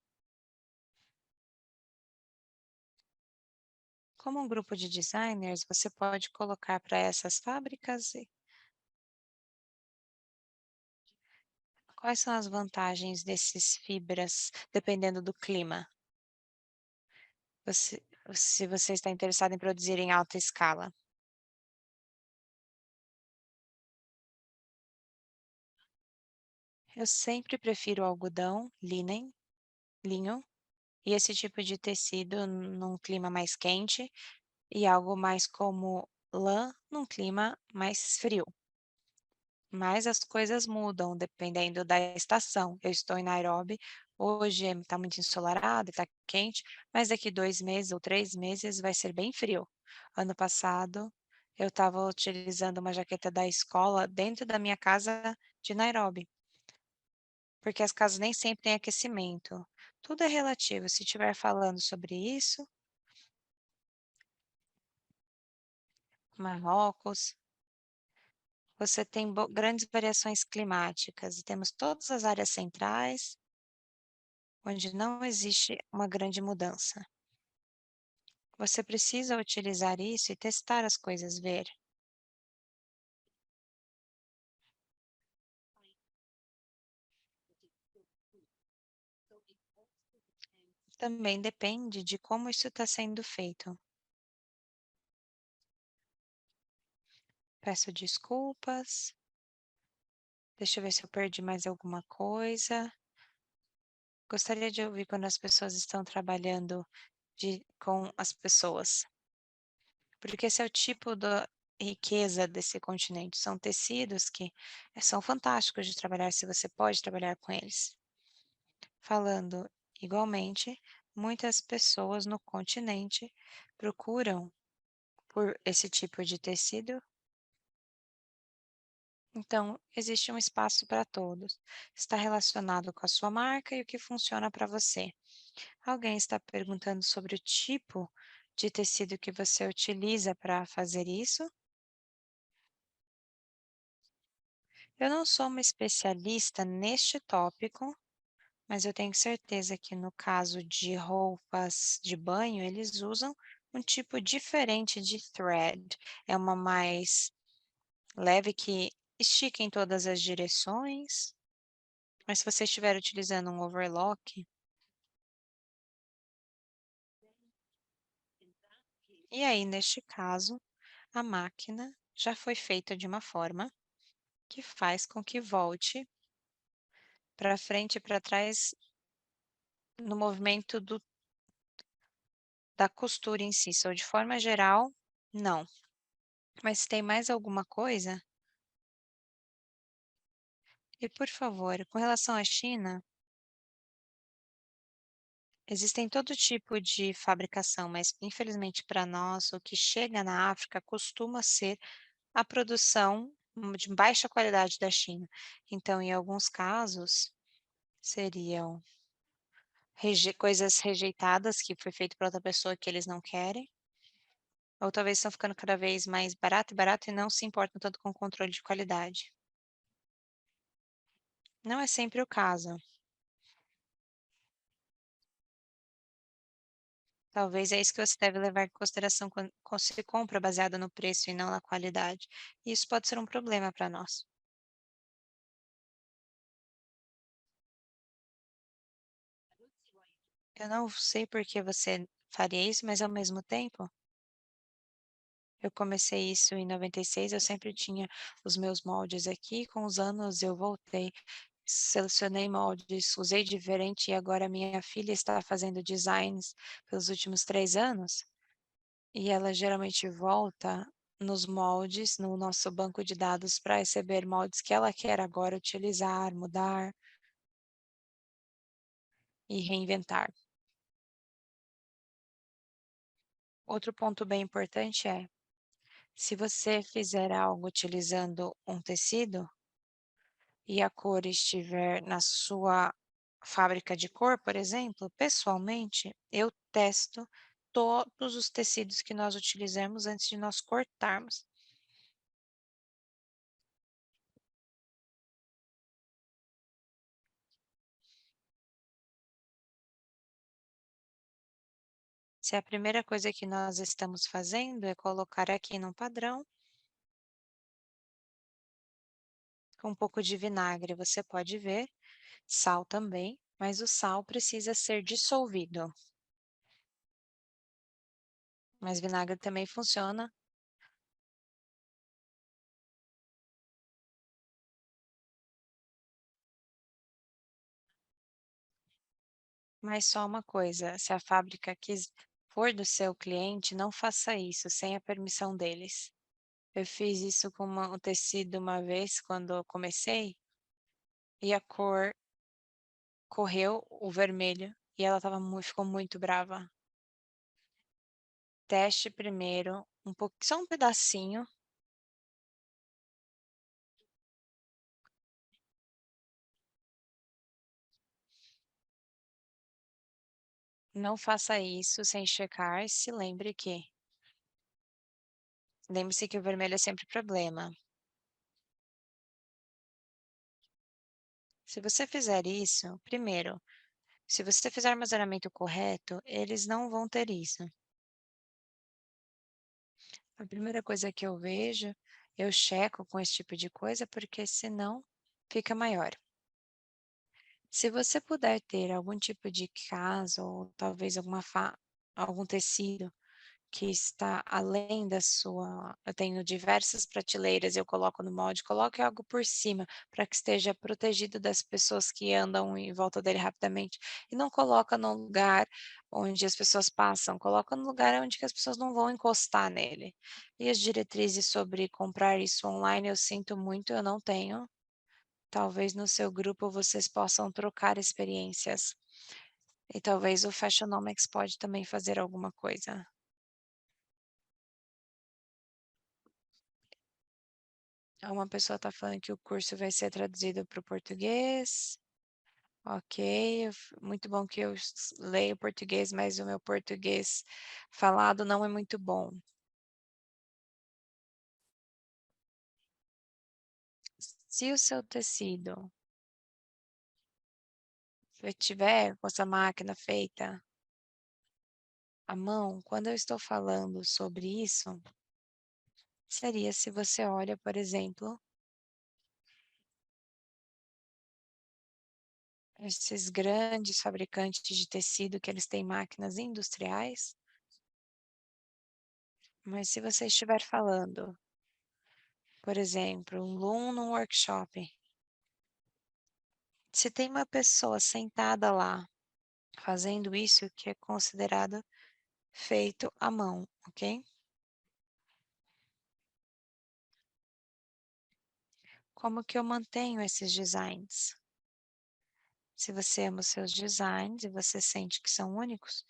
Como um grupo de designers, você pode colocar para essas fábricas quais são as vantagens desses fibras, dependendo do clima. Você, se você está interessado em produzir em alta escala. Eu sempre prefiro algodão, linho, e esse tipo de tecido num clima mais quente e algo mais como lã num clima mais frio. Mas as coisas mudam dependendo da estação. Eu estou em Nairobi, hoje está muito ensolarado, está quente, mas daqui 2 meses ou 3 meses vai ser bem frio. Ano passado, eu estava utilizando uma jaqueta da escola dentro da minha casa de Nairobi, porque as casas nem sempre têm aquecimento. Tudo é relativo. Se estiver falando sobre isso, Marrocos. Você tem grandes variações climáticas e temos todas as áreas centrais, onde não existe uma grande mudança. Você precisa utilizar isso e testar as coisas, ver. Também depende de como isso está sendo feito. Peço desculpas. Deixa eu ver se eu perdi mais alguma coisa. Gostaria de ouvir quando as pessoas estão trabalhando com as pessoas, porque esse é o tipo da riqueza desse continente. São tecidos que são fantásticos de trabalhar se você pode trabalhar com eles. Falando igualmente, muitas pessoas no continente procuram por esse tipo de tecido. Então, existe um espaço para todos. Está relacionado com a sua marca e o que funciona para você. Alguém está perguntando sobre o tipo de tecido que você utiliza para fazer isso? Eu não sou uma especialista neste tópico, mas eu tenho certeza que no caso de roupas de banho, eles usam um tipo diferente de thread. É uma mais leve que estica em todas as direções. Mas se você estiver utilizando um overlock, e aí neste caso, a máquina já foi feita de uma forma que faz com que volte para frente e para trás no movimento da costura em si. So, de forma geral, não. Mas se tem mais alguma coisa? E por favor, com relação à China, existem todo tipo de fabricação, mas infelizmente para nós, o que chega na África costuma ser a produção de baixa qualidade da China. Então, em alguns casos, seriam coisas rejeitadas que foi feito para outra pessoa que eles não querem, ou talvez estão ficando cada vez mais barato e barato e não se importam tanto com o controle de qualidade. Não é sempre o caso. Talvez é isso que você deve levar em consideração quando se compra baseado no preço e não na qualidade. E isso pode ser um problema para nós. Eu não sei por que você faria isso, mas ao mesmo tempo, eu comecei isso em 96, eu sempre tinha os meus moldes aqui, com os anos eu voltei, selecionei moldes, usei diferente e agora minha filha está fazendo designs pelos últimos 3 anos, e ela geralmente volta nos moldes, no nosso banco de dados para receber moldes que ela quer agora utilizar, mudar e reinventar. Outro ponto bem importante é, se você fizer algo utilizando um tecido, e a cor estiver na sua fábrica de cor, por exemplo, pessoalmente, eu testo todos os tecidos que nós utilizamos antes de nós cortarmos. Se a primeira coisa que nós estamos fazendo é colocar aqui num padrão com um pouco de vinagre, você pode ver, sal também, mas o sal precisa ser dissolvido. Mas vinagre também funciona. Mas só uma coisa, se a fábrica for do seu cliente, não faça isso sem a permissão deles. Eu fiz isso com um tecido uma vez quando eu comecei e a cor correu o vermelho e ela ficou muito brava. Teste primeiro, só um pedacinho. Não faça isso sem checar. Se lembre que Lembre-se que o vermelho é sempre problema. Se você fizer isso, primeiro, se você fizer o armazenamento correto, eles não vão ter isso. A primeira coisa que eu vejo, eu checo com esse tipo de coisa, porque senão fica maior. Se você puder ter algum tipo de caso, ou talvez algum tecido que está além da sua. Eu tenho diversas prateleiras, eu coloco no molde, coloque algo por cima para que esteja protegido das pessoas que andam em volta dele rapidamente. E não coloca num lugar onde as pessoas passam, coloca no lugar onde que as pessoas não vão encostar nele. E as diretrizes sobre comprar isso online, eu sinto muito, eu não tenho. Talvez no seu grupo vocês possam trocar experiências. E talvez o Fashionomics pode também fazer alguma coisa. Uma pessoa está falando que o curso vai ser traduzido para o português. Ok, muito bom que eu leio português, mas o meu português falado não é muito bom. Se o seu tecido tiver com essa máquina feita à mão, quando eu estou falando sobre isso, seria se você olha, por exemplo, esses grandes fabricantes de tecido que eles têm máquinas industriais, mas se você estiver falando, por exemplo, um loom num workshop, se tem uma pessoa sentada lá fazendo isso, que é considerado feito à mão, ok? Como que eu mantenho esses designs? Se você ama os seus designs e você sente que são únicos,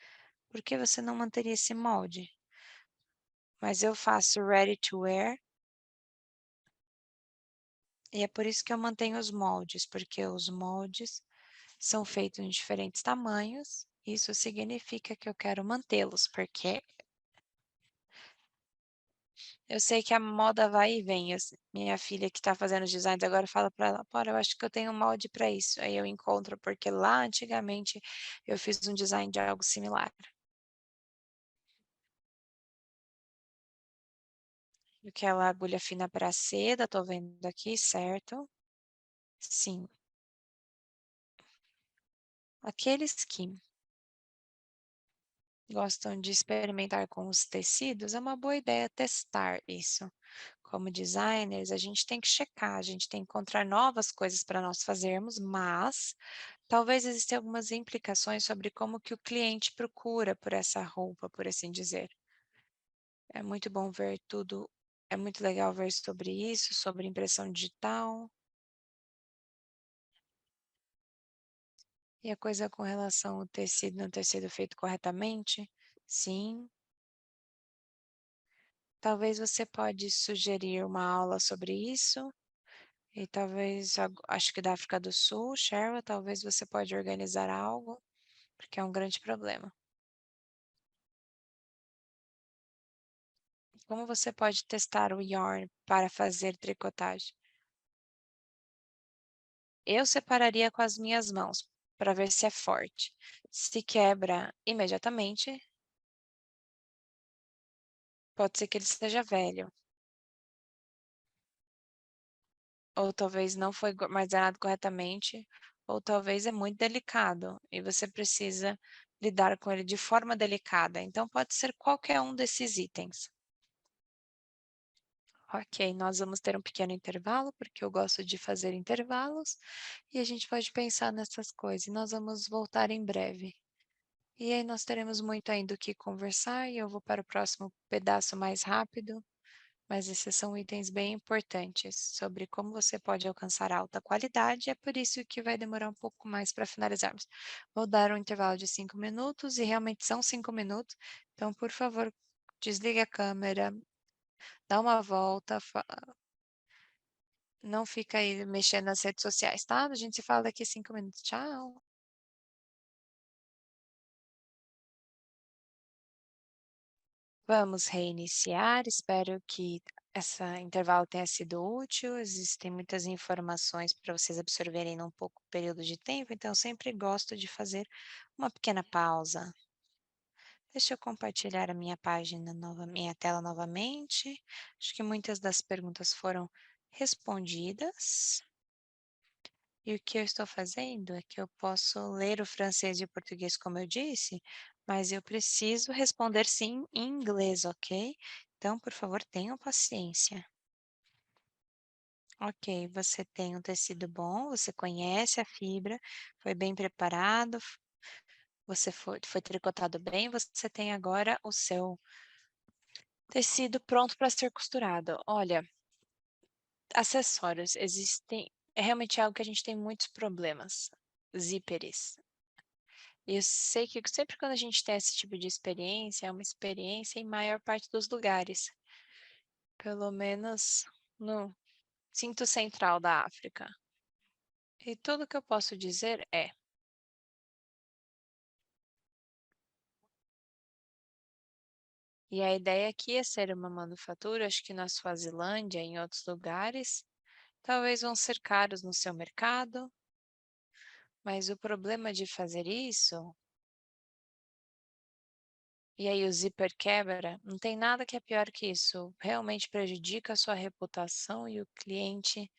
por que você não manteria esse molde? Mas eu faço ready to wear e é por isso que eu mantenho os moldes, porque os moldes são feitos em diferentes tamanhos. Isso significa que eu quero mantê-los, porque eu sei que a moda vai e vem. Minha filha que está fazendo os designs agora fala para ela: "Bora, eu acho que eu tenho um molde para isso". Aí eu encontro, porque lá antigamente eu fiz um design de algo similar. Aquela agulha fina para seda, tô vendo aqui, certo? Sim. Aqueles que gostam de experimentar com os tecidos, é uma boa ideia testar isso. Como designers, a gente tem que checar, a gente tem que encontrar novas coisas para nós fazermos, mas talvez existam algumas implicações sobre como que o cliente procura por essa roupa, por assim dizer. É muito bom ver tudo, é muito legal ver sobre isso, sobre impressão digital. E a coisa com relação ao tecido não ter sido feito corretamente? Sim. Talvez você pode sugerir uma aula sobre isso. E talvez, acho que da África do Sul, Cheryl, talvez você pode organizar algo, porque é um grande problema. Como você pode testar o yarn para fazer tricotagem? Eu separaria com as minhas mãos para ver se é forte. Se quebra imediatamente, pode ser que ele seja velho. Ou talvez não foi armazenado corretamente, ou talvez é muito delicado e você precisa lidar com ele de forma delicada. Então pode ser qualquer um desses itens. Ok, nós vamos ter um pequeno intervalo, porque eu gosto de fazer intervalos, e a gente pode pensar nessas coisas. E nós vamos voltar em breve. E aí nós teremos muito ainda o que conversar, e eu vou para o próximo pedaço mais rápido, mas esses são itens bem importantes sobre como você pode alcançar alta qualidade, é por isso que vai demorar um pouco mais para finalizarmos. Vou dar um intervalo de 5 minutos, e realmente são 5 minutos, então, por favor, desligue a câmera, dá uma volta, não fica aí mexendo nas redes sociais, tá? A gente se fala daqui a 5 minutos. Tchau! Vamos reiniciar. Espero que esse intervalo tenha sido útil. Existem muitas informações para vocês absorverem num pouco período de tempo, então eu sempre gosto de fazer uma pequena pausa. Deixa eu compartilhar a minha página minha tela novamente. Acho que muitas das perguntas foram respondidas. E o que eu estou fazendo é que eu posso ler o francês e o português, como eu disse, mas eu preciso responder sim em inglês, ok? Então, por favor, tenham paciência. Ok, você tem um tecido bom, você conhece a fibra, foi bem preparado, você foi tricotado bem, você tem agora o seu tecido pronto para ser costurado. Olha, acessórios existem, é realmente algo que a gente tem muitos problemas. Zíperes. E eu sei que sempre quando a gente tem esse tipo de experiência, é uma experiência em maior parte dos lugares, pelo menos no cinto central da África. E tudo que eu posso dizer é, e a ideia aqui é ser uma manufatura, acho que na Suazilândia, em outros lugares, talvez vão ser caros no seu mercado, mas o problema de fazer isso, e aí o zíper quebra, não tem nada que é pior que isso. Realmente prejudica a sua reputação e o cliente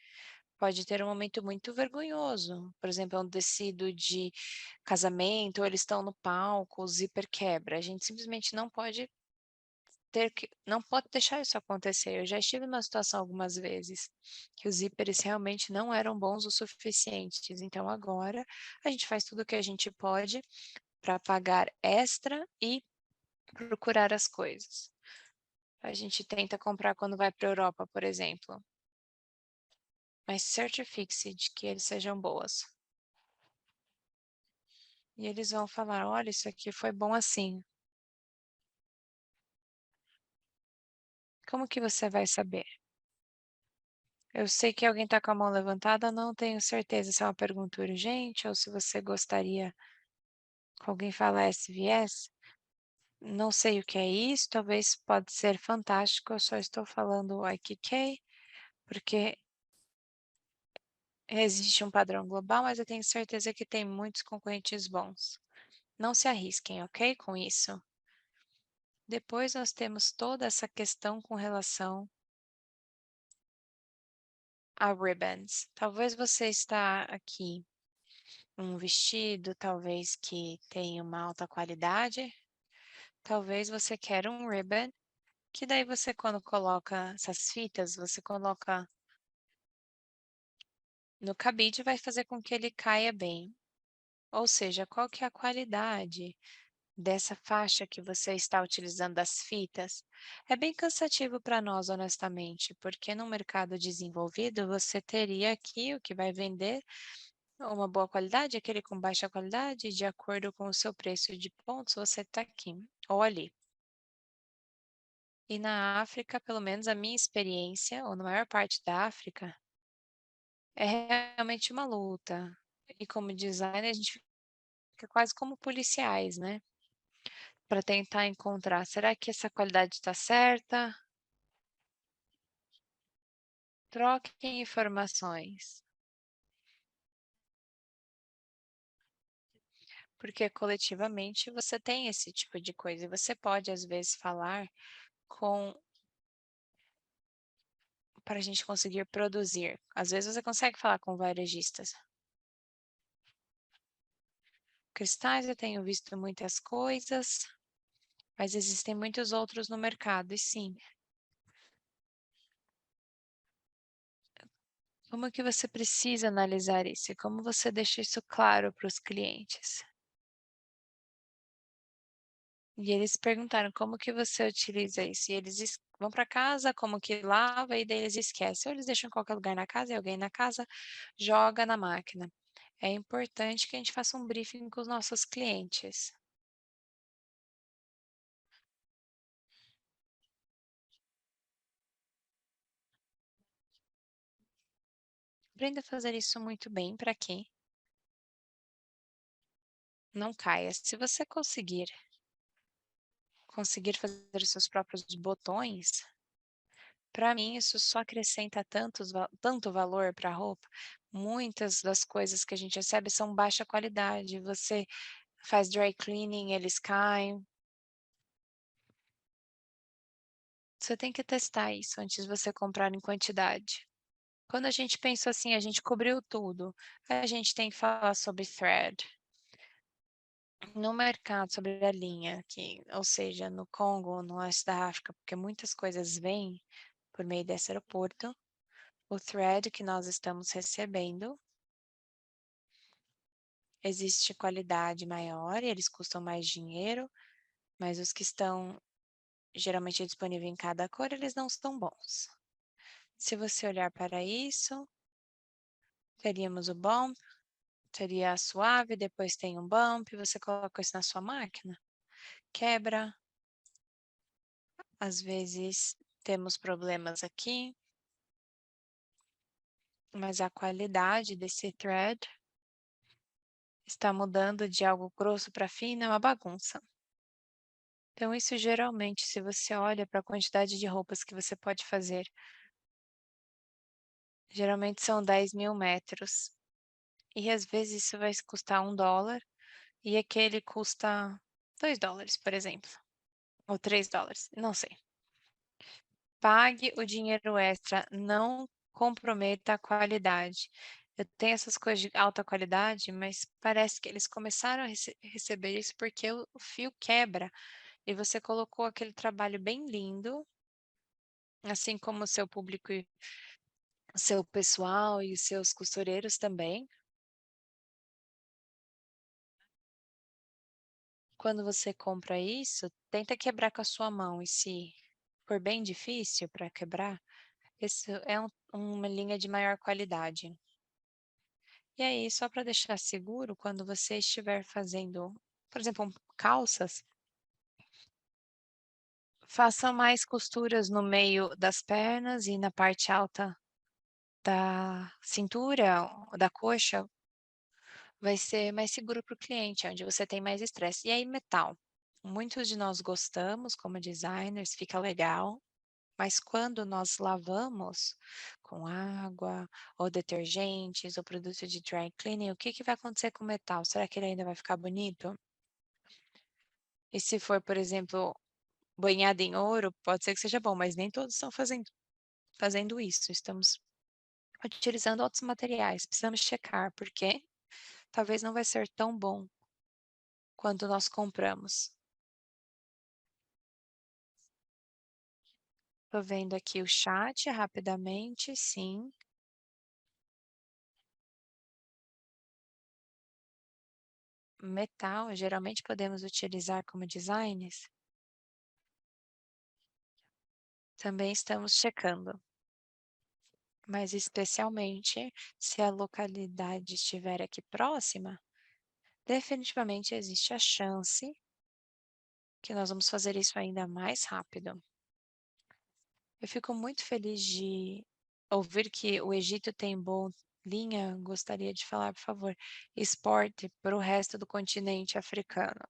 pode ter um momento muito vergonhoso. Por exemplo, é um tecido de casamento, ou eles estão no palco, o zíper quebra. A gente simplesmente não pode deixar isso acontecer. Eu já estive numa situação algumas vezes que os zíperes realmente não eram bons o suficientes. Então agora a gente faz tudo o que a gente pode para pagar extra e procurar as coisas. A gente tenta comprar quando vai para a Europa, por exemplo, mas certifique-se de que eles sejam boas. E eles vão falar: olha, isso aqui foi bom assim. Como que você vai saber? Eu sei que alguém está com a mão levantada, não tenho certeza se é uma pergunta urgente ou se você gostaria que alguém falasse viés. Não sei o que é isso, talvez pode ser fantástico, eu só estou falando IKK, porque existe um padrão global, mas eu tenho certeza que tem muitos concorrentes bons. Não se arrisquem, ok? Com isso. Depois nós temos toda essa questão com relação a ribbons. Talvez você está aqui um vestido, talvez que tenha uma alta qualidade. Talvez você queira um ribbon, que daí você quando coloca essas fitas, você coloca no cabide vai fazer com que ele caia bem. Ou seja, qual que é a qualidade dessa faixa que você está utilizando das fitas? É bem cansativo para nós, honestamente, porque no mercado desenvolvido você teria aqui o que vai vender uma boa qualidade, aquele com baixa qualidade, de acordo com o seu preço de pontos, você está aqui ou ali. E na África, pelo menos a minha experiência, ou na maior parte da África, é realmente uma luta. E como designer, a gente fica quase como policiais, né? Para tentar encontrar, será que essa qualidade está certa? Troquem informações, porque coletivamente você tem esse tipo de coisa e você pode, às vezes, falar com para a gente conseguir produzir. Às vezes você consegue falar com varejistas. Cristais eu tenho visto muitas coisas, mas existem muitos outros no mercado, e sim. Como que você precisa analisar isso e como você deixa isso claro para os clientes? E eles perguntaram como que você utiliza isso, e eles vão para casa, como que lava, e daí eles esquecem. Ou eles deixam em qualquer lugar na casa, e alguém na casa joga na máquina. É importante que a gente faça um briefing com os nossos clientes. Aprenda a fazer isso muito bem para que não caia. Se você conseguir conseguir fazer os seus próprios botões, para mim isso só acrescenta tanto valor para a roupa. Muitas das coisas que a gente recebe são baixa qualidade, você faz dry cleaning, eles caem. Você tem que testar isso antes de você comprar em quantidade. Quando a gente pensa assim, a gente cobriu tudo, a gente tem que falar sobre thread. No mercado, sobre a linha aqui, ou seja, no Congo, no oeste da África, porque muitas coisas vêm por meio desse aeroporto, o thread que nós estamos recebendo, existe qualidade maior e eles custam mais dinheiro, mas os que estão geralmente disponíveis em cada cor, eles não são bons. Se você olhar para isso, teríamos o bump, teria a suave, depois tem um bump, você coloca isso na sua máquina, quebra, às vezes temos problemas aqui, mas a qualidade desse thread está mudando de algo grosso para fino, é uma bagunça. Então, isso geralmente, se você olha para a quantidade de roupas que você pode fazer, geralmente são 10.000 metros. E às vezes isso vai custar $1 e aquele custa $2, por exemplo, ou $3, não sei. Pague o dinheiro extra, não comprometa a qualidade. Eu tenho essas coisas de alta qualidade, mas parece que eles começaram a receber isso porque o fio quebra e você colocou aquele trabalho bem lindo, assim como o seu público e o seu pessoal e os seus costureiros também. Quando você compra isso, tenta quebrar com a sua mão e se for bem difícil para quebrar, isso é uma linha de maior qualidade. E aí, só para deixar seguro, quando você estiver fazendo, por exemplo, calças, faça mais costuras no meio das pernas e na parte alta da cintura, ou da coxa, vai ser mais seguro para o cliente, onde você tem mais estresse. E aí, metal. Muitos de nós gostamos como designers, fica legal, mas quando nós lavamos com água, ou detergentes, ou produto de dry cleaning, o que que vai acontecer com o metal? Será que ele ainda vai ficar bonito? E se for, por exemplo, banhado em ouro, pode ser que seja bom, mas nem todos estão fazendo isso. Estamos utilizando outros materiais. Precisamos checar, porque talvez não vai ser tão bom quanto nós compramos. Estou vendo aqui o chat rapidamente, sim. Metal, geralmente podemos utilizar como designers. Também estamos checando. Mas especialmente se a localidade estiver aqui próxima, definitivamente existe a chance que nós vamos fazer isso ainda mais rápido. Eu fico muito feliz de ouvir que o Egito tem boa linha. Gostaria de falar, por favor, exporte para o resto do continente africano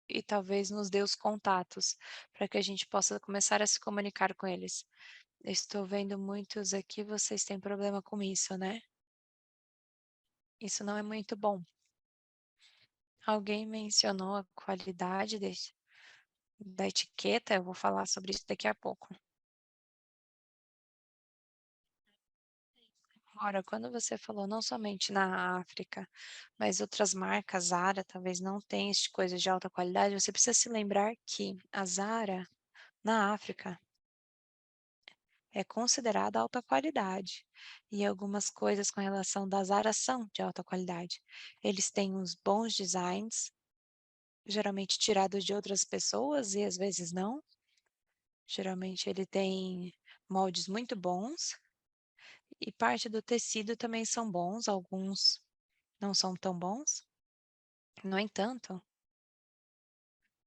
e talvez nos dê os contatos para que a gente possa começar a se comunicar com eles. Estou vendo muitos aqui, vocês têm problema com isso, né? Isso não é muito bom. Alguém mencionou a qualidade da etiqueta, eu vou falar sobre isso daqui a pouco. Ora, quando você falou não somente na África, mas outras marcas, Zara talvez não tenha esse coisas de alta qualidade, você precisa se lembrar que a Zara, na África, é considerada alta qualidade. E algumas coisas com relação da Zara são de alta qualidade. Eles têm uns bons designs, geralmente tirados de outras pessoas e às vezes não. Geralmente ele tem moldes muito bons e parte do tecido também são bons, alguns não são tão bons. No entanto,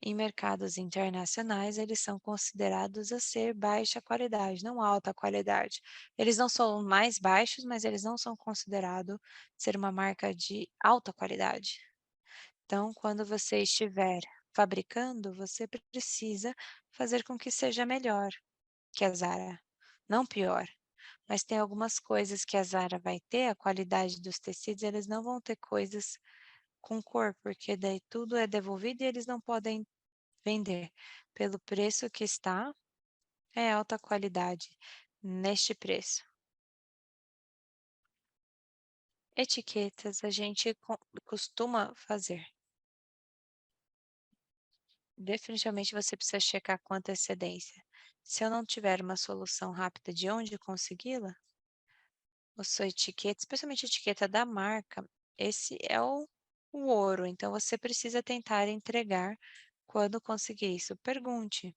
em mercados internacionais, eles são considerados a ser baixa qualidade, não alta qualidade. Eles não são mais baixos, mas eles não são considerados ser uma marca de alta qualidade. Então, quando você estiver fabricando, você precisa fazer com que seja melhor que a Zara, não pior. Mas tem algumas coisas que a Zara vai ter, a qualidade dos tecidos, eles não vão ter coisas com cor, porque daí tudo é devolvido e eles não podem vender. Pelo preço que está, é alta qualidade neste preço. Etiquetas a gente costuma fazer. Definitivamente você precisa checar com antecedência. Se eu não tiver uma solução rápida de onde consegui-la, a sua etiqueta, especialmente a etiqueta da marca, esse é o ouro. Então você precisa tentar entregar quando conseguir isso. Pergunte.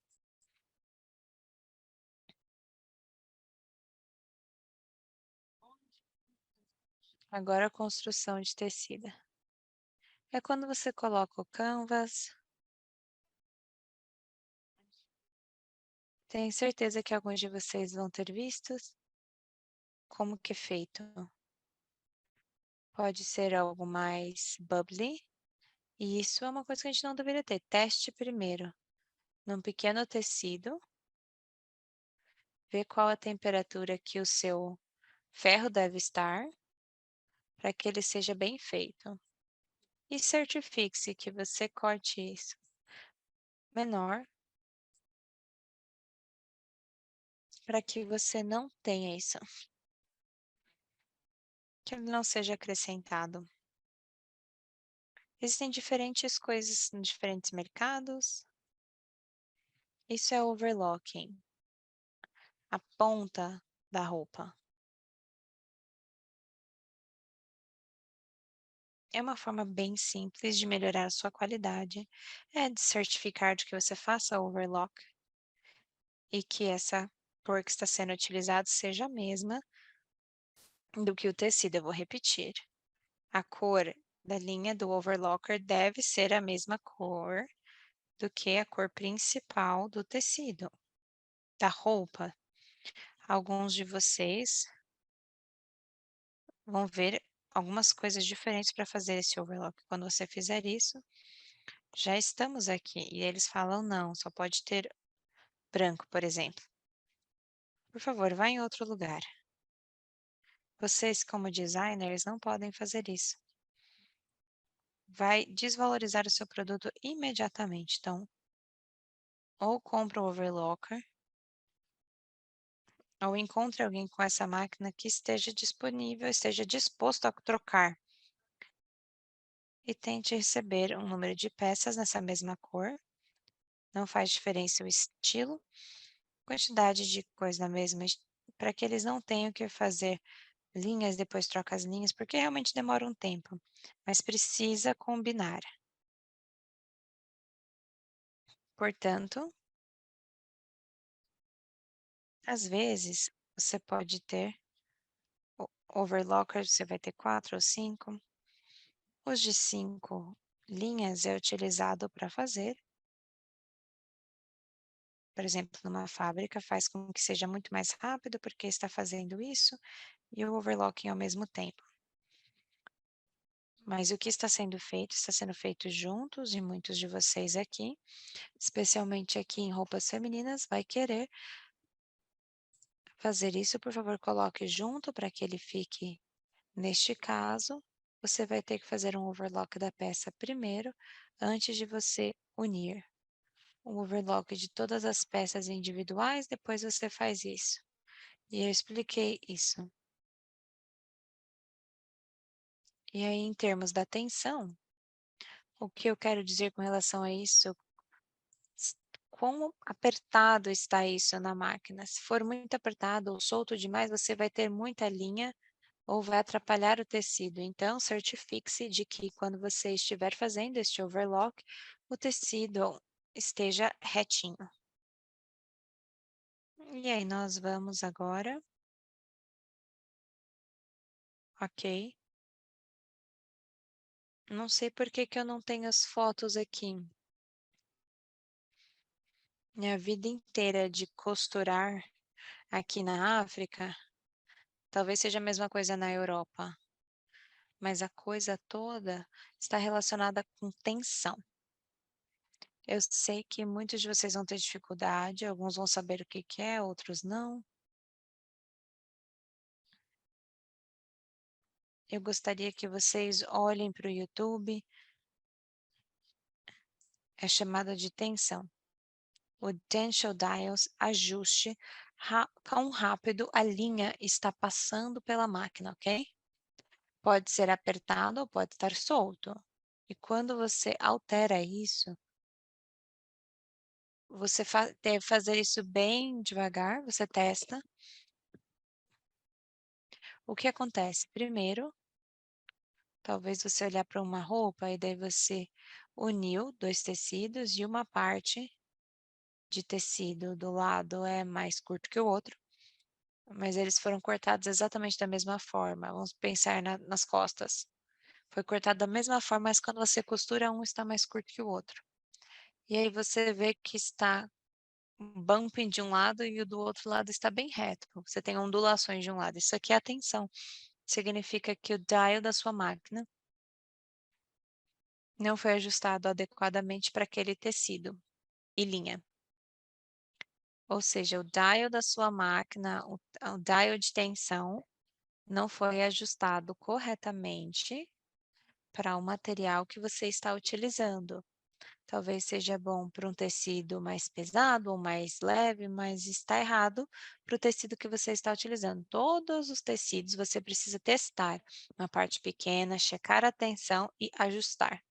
Agora a construção de tecida. É quando você coloca o canvas. Tenho certeza que alguns de vocês vão ter vistos como que é feito. Pode ser algo mais bubbly. E isso é uma coisa que a gente não deveria ter. Teste primeiro num pequeno tecido, vê qual a temperatura que o seu ferro deve estar para que ele seja bem feito. E certifique-se que você corte isso menor para que você não tenha isso, que ele não seja acrescentado. Existem diferentes coisas em diferentes mercados. Isso é overlocking, a ponta da roupa. É uma forma bem simples de melhorar a sua qualidade, é de certificar de que você faça overlock e que essa cor que está sendo utilizada seja a mesma do que o tecido. Eu vou repetir. A cor da linha do overlocker deve ser a mesma cor do que a cor principal do tecido, da roupa. Alguns de vocês vão ver algumas coisas diferentes para fazer esse overlock. Quando você fizer isso, já estamos aqui. E eles falam não, só pode ter branco, por exemplo. Por favor, vá em outro lugar. Vocês, como designers, não podem fazer isso. Vai desvalorizar o seu produto imediatamente. Então, ou compra o overlocker, ou encontre alguém com essa máquina que esteja disponível, esteja disposto a trocar. E tente receber um número de peças nessa mesma cor. Não faz diferença o estilo, quantidade de coisa na mesma, para que eles não tenham que fazer linhas, depois troca as linhas, porque realmente demora um tempo. Mas precisa combinar. Portanto, às vezes, você pode ter overlockers, você vai ter 4 ou 5. Os de 5 linhas é utilizado para fazer. Por exemplo, numa fábrica, faz com que seja muito mais rápido, porque está fazendo isso, e o overlocking ao mesmo tempo. Mas o que está sendo feito juntos, e muitos de vocês aqui, especialmente aqui em roupas femininas, vai querer fazer isso. Por favor, coloque junto para que ele fique. Neste caso, você vai ter que fazer um overlock da peça primeiro, antes de você unir o overlock de todas as peças individuais, depois você faz isso. E eu expliquei isso. E aí, em termos da tensão, o que eu quero dizer com relação a isso, quão apertado está isso na máquina. Se for muito apertado ou solto demais, você vai ter muita linha ou vai atrapalhar o tecido. Então, certifique-se de que quando você estiver fazendo este overlock, o tecido esteja retinho. E aí, nós vamos agora. Ok. Não sei por que que eu não tenho as fotos aqui. Minha vida inteira de costurar aqui na África, talvez seja a mesma coisa na Europa, mas a coisa toda está relacionada com tensão. Eu sei que muitos de vocês vão ter dificuldade, alguns vão saber o que que é, outros não. Eu gostaria que vocês olhem para o YouTube, é chamada de tensão. O Tensile Dials ajuste quão rápido a linha está passando pela máquina, ok? Pode ser apertado ou pode estar solto. E quando você altera isso, você deve fazer isso bem devagar, você testa. O que acontece? Primeiro, talvez você olhar para uma roupa e daí você uniu dois tecidos e uma parte de tecido do lado é mais curto que o outro, mas eles foram cortados exatamente da mesma forma. Vamos pensar nas costas. Foi cortado da mesma forma, mas quando você costura, um está mais curto que o outro. E aí você vê que está um bumping de um lado e o do outro lado está bem reto. Você tem ondulações de um lado. Isso aqui é a tensão. Significa que o dial da sua máquina não foi ajustado adequadamente para aquele tecido e linha. Ou seja, o dial da sua máquina, o dial de tensão, não foi ajustado corretamente para o material que você está utilizando. Talvez seja bom para um tecido mais pesado ou mais leve, mas está errado para o tecido que você está utilizando. Todos os tecidos você precisa testar uma parte pequena, checar a tensão e ajustar.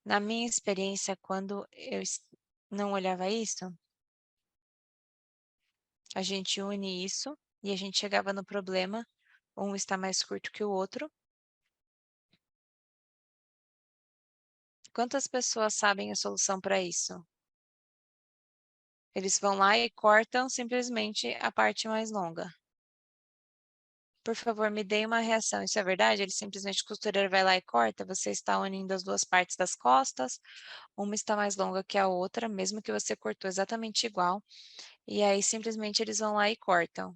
Na minha experiência, quando eu não olhava isso, a gente une isso e a gente chegava no problema, um está mais curto que o outro. Quantas pessoas sabem a solução para isso? Eles vão lá e cortam simplesmente a parte mais longa. Por favor, me dê uma reação. Isso é verdade? Ele simplesmente, o costureiro vai lá e corta? Você está unindo as duas partes das costas, uma está mais longa que a outra, mesmo que você cortou exatamente igual. E aí, simplesmente, eles vão lá e cortam.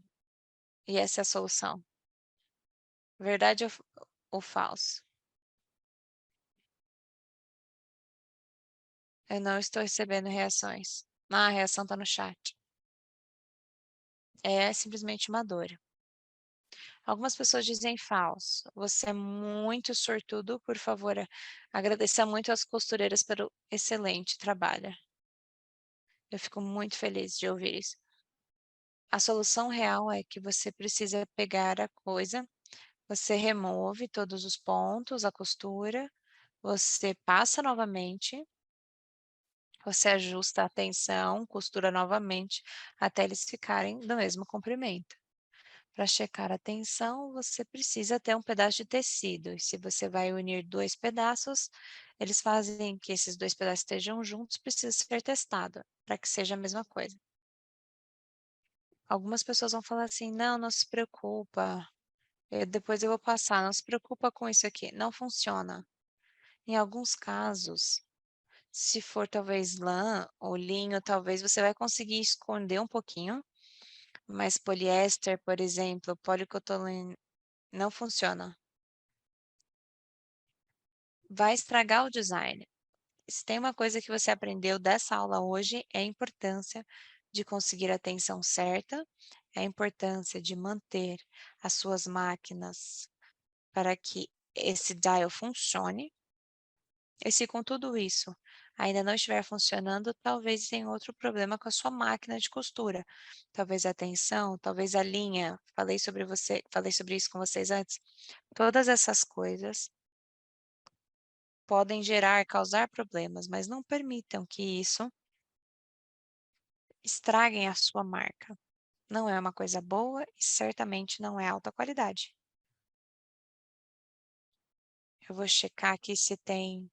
E essa é a solução. Verdade ou falso? Eu não estou recebendo reações. Ah, a reação está no chat. É simplesmente uma dor. Algumas pessoas dizem falso. Você é muito sortudo, por favor, agradeça muito às costureiras pelo excelente trabalho. Eu fico muito feliz de ouvir isso. A solução real é que você precisa pegar a coisa, você remove todos os pontos, a costura, você passa novamente, você ajusta a tensão, costura novamente, até eles ficarem do mesmo comprimento. Para checar a tensão, você precisa ter um pedaço de tecido. E se você vai unir dois pedaços, eles fazem que esses dois pedaços estejam juntos, precisa ser testado para que seja a mesma coisa. Algumas pessoas vão falar assim, não, não se preocupa, depois eu vou passar, não se preocupa com isso aqui. Não funciona. Em alguns casos, se for talvez lã ou linho, talvez você vai conseguir esconder um pouquinho, mas poliéster, por exemplo, policotolene, não funciona. Vai estragar o design. Se tem uma coisa que você aprendeu dessa aula hoje, é a importância de conseguir a tensão certa, é a importância de manter as suas máquinas para que esse dial funcione. E se com tudo isso ainda não estiver funcionando, talvez tenha outro problema com a sua máquina de costura. Talvez a tensão, talvez a linha. Falei sobre isso com vocês antes. Todas essas coisas podem causar problemas, mas não permitam que isso estraguem a sua marca. Não é uma coisa boa e certamente não é alta qualidade. Eu vou checar aqui se tem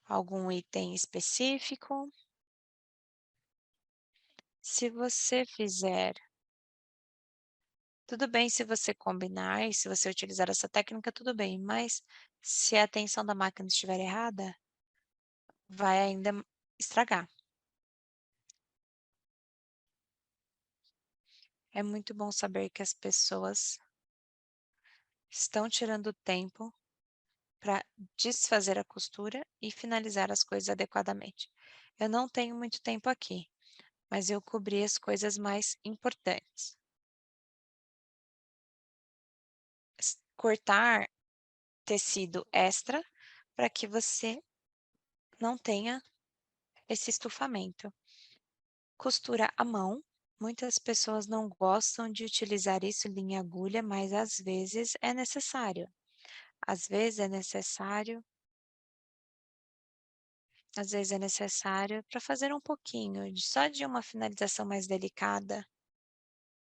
algum item específico. Se você fizer, tudo bem se você combinar e se você utilizar essa técnica, tudo bem, mas se a tensão da máquina estiver errada, vai ainda estragar. É muito bom saber que as pessoas estão tirando tempo para desfazer a costura e finalizar as coisas adequadamente. Eu não tenho muito tempo aqui, mas eu cobri as coisas mais importantes. Cortar tecido extra para que você não tenha esse estufamento. Costura à mão. Muitas pessoas não gostam de utilizar isso, linha e agulha, mas às vezes é necessário. Às vezes é necessário para fazer um pouquinho, só de uma finalização mais delicada,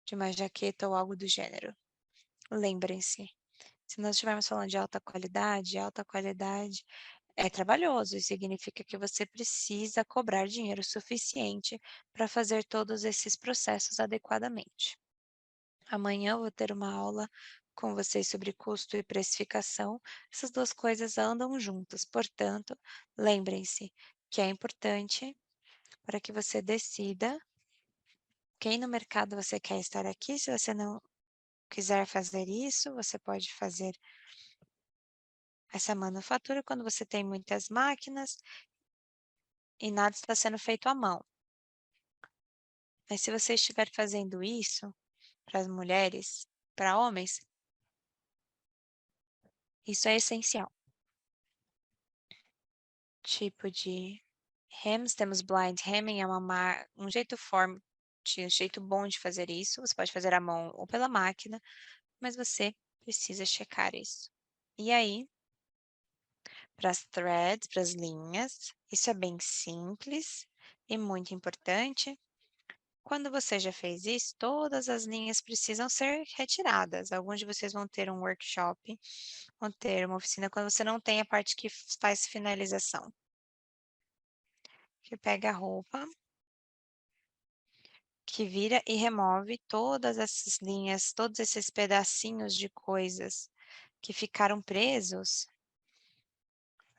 de uma jaqueta ou algo do gênero. Lembrem-se, se nós estivermos falando de alta qualidade é trabalhoso e significa que você precisa cobrar dinheiro suficiente para fazer todos esses processos adequadamente. Amanhã eu vou ter uma aula com vocês sobre custo e precificação. Essas duas coisas andam juntas, portanto, lembrem-se que é importante para que você decida quem no mercado você quer estar aqui. Se você não quiser fazer isso, você pode fazer essa manufatura quando você tem muitas máquinas e nada está sendo feito à mão. Mas se você estiver fazendo isso para as mulheres, para homens, isso é essencial. Tipo de hems, temos blind hemming, é um jeito forte, um jeito bom de fazer isso. Você pode fazer à mão ou pela máquina, mas você precisa checar isso. E aí, para as threads, para as linhas, isso é bem simples e muito importante. Quando você já fez isso, todas as linhas precisam ser retiradas. Alguns de vocês vão ter um workshop, vão ter uma oficina quando você não tem a parte que faz finalização. Que pega a roupa, que vira e remove todas essas linhas, todos esses pedacinhos de coisas que ficaram presos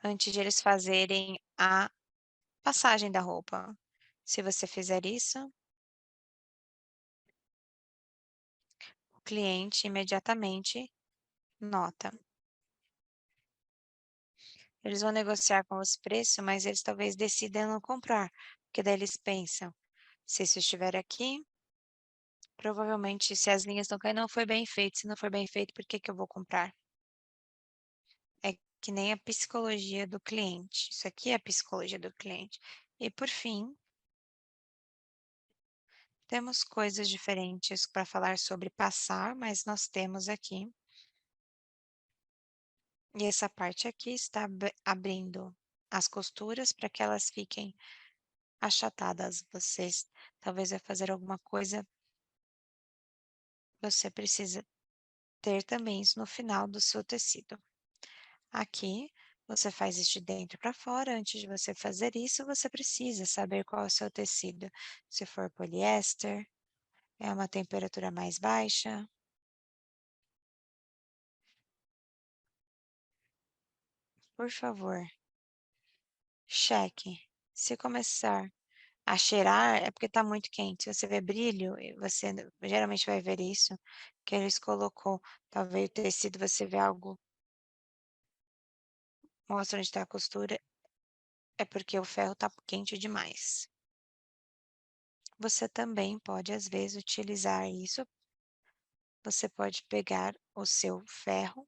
antes de eles fazerem a passagem da roupa. Se você fizer isso, o cliente imediatamente nota. Eles vão negociar com os preços, mas eles talvez decidam não comprar, porque daí eles pensam, se isso estiver aqui, provavelmente se as linhas estão caindo, não foi bem feito. Se não for bem feito, por que que eu vou comprar? É que nem a psicologia do cliente. Isso aqui é a psicologia do cliente. E por fim, temos coisas diferentes para falar sobre passar, mas nós temos aqui. E essa parte aqui está abrindo as costuras para que elas fiquem achatadas. Vocês talvez vai fazer alguma coisa, você precisa ter também isso no final do seu tecido. Aqui, você faz isso de dentro para fora. Antes de você fazer isso, você precisa saber qual é o seu tecido. Se for poliéster, é uma temperatura mais baixa. Por favor, cheque. Se começar a cheirar, é porque está muito quente. Se você vê brilho, e você geralmente vai ver isso, que eles colocou, talvez o tecido, você vê algo, mostra onde está a costura, é porque o ferro está quente demais. Você também pode, às vezes, utilizar isso. Você pode pegar o seu ferro,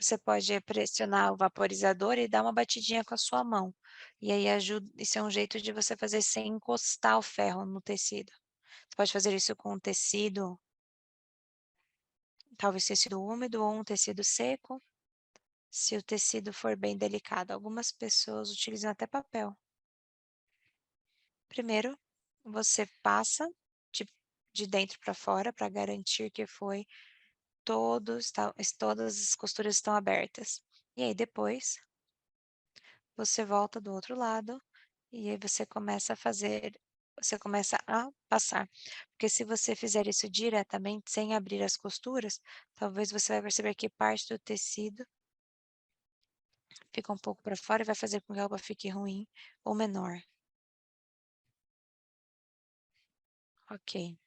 você pode pressionar o vaporizador e dar uma batidinha com a sua mão. E aí ajuda, isso é um jeito de você fazer sem encostar o ferro no tecido. Você pode fazer isso com um tecido, talvez tecido úmido ou um tecido seco, se o tecido for bem delicado. Algumas pessoas utilizam até papel. Primeiro, você passa de, de dentro para fora para garantir que foi todas as costuras estão abertas. E aí depois, você volta do outro lado e aí você começa a passar. Porque se você fizer isso diretamente, sem abrir as costuras, talvez você vai perceber que parte do tecido fica um pouco para fora e vai fazer com que a roupa fique ruim ou menor. Ok.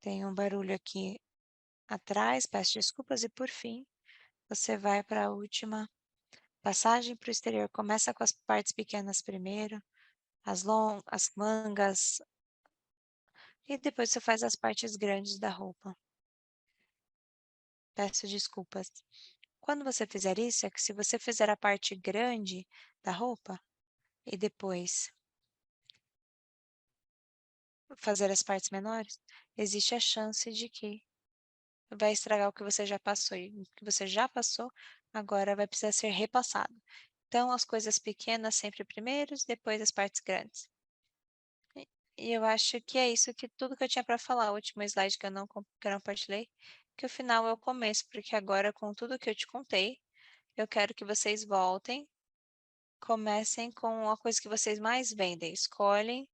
Tem um barulho aqui atrás, peço desculpas. E por fim, você vai para a última Passagem para o exterior, começa com as partes pequenas primeiro, as mangas, e depois você faz as partes grandes da roupa. Peço desculpas. Quando você fizer isso, é que se você fizer a parte grande da roupa e depois fazer as partes menores, existe a chance de que vai estragar o que você já passou. E o que você já passou, agora vai precisar ser repassado. Então, as coisas pequenas sempre primeiros, depois as partes grandes. E eu acho que é isso que tudo que eu tinha para falar. O último slide que eu não compartilhei, que o final é o começo, porque agora, com tudo que eu te contei, eu quero que vocês voltem, comecem com a coisa que vocês mais vendem. Escolhem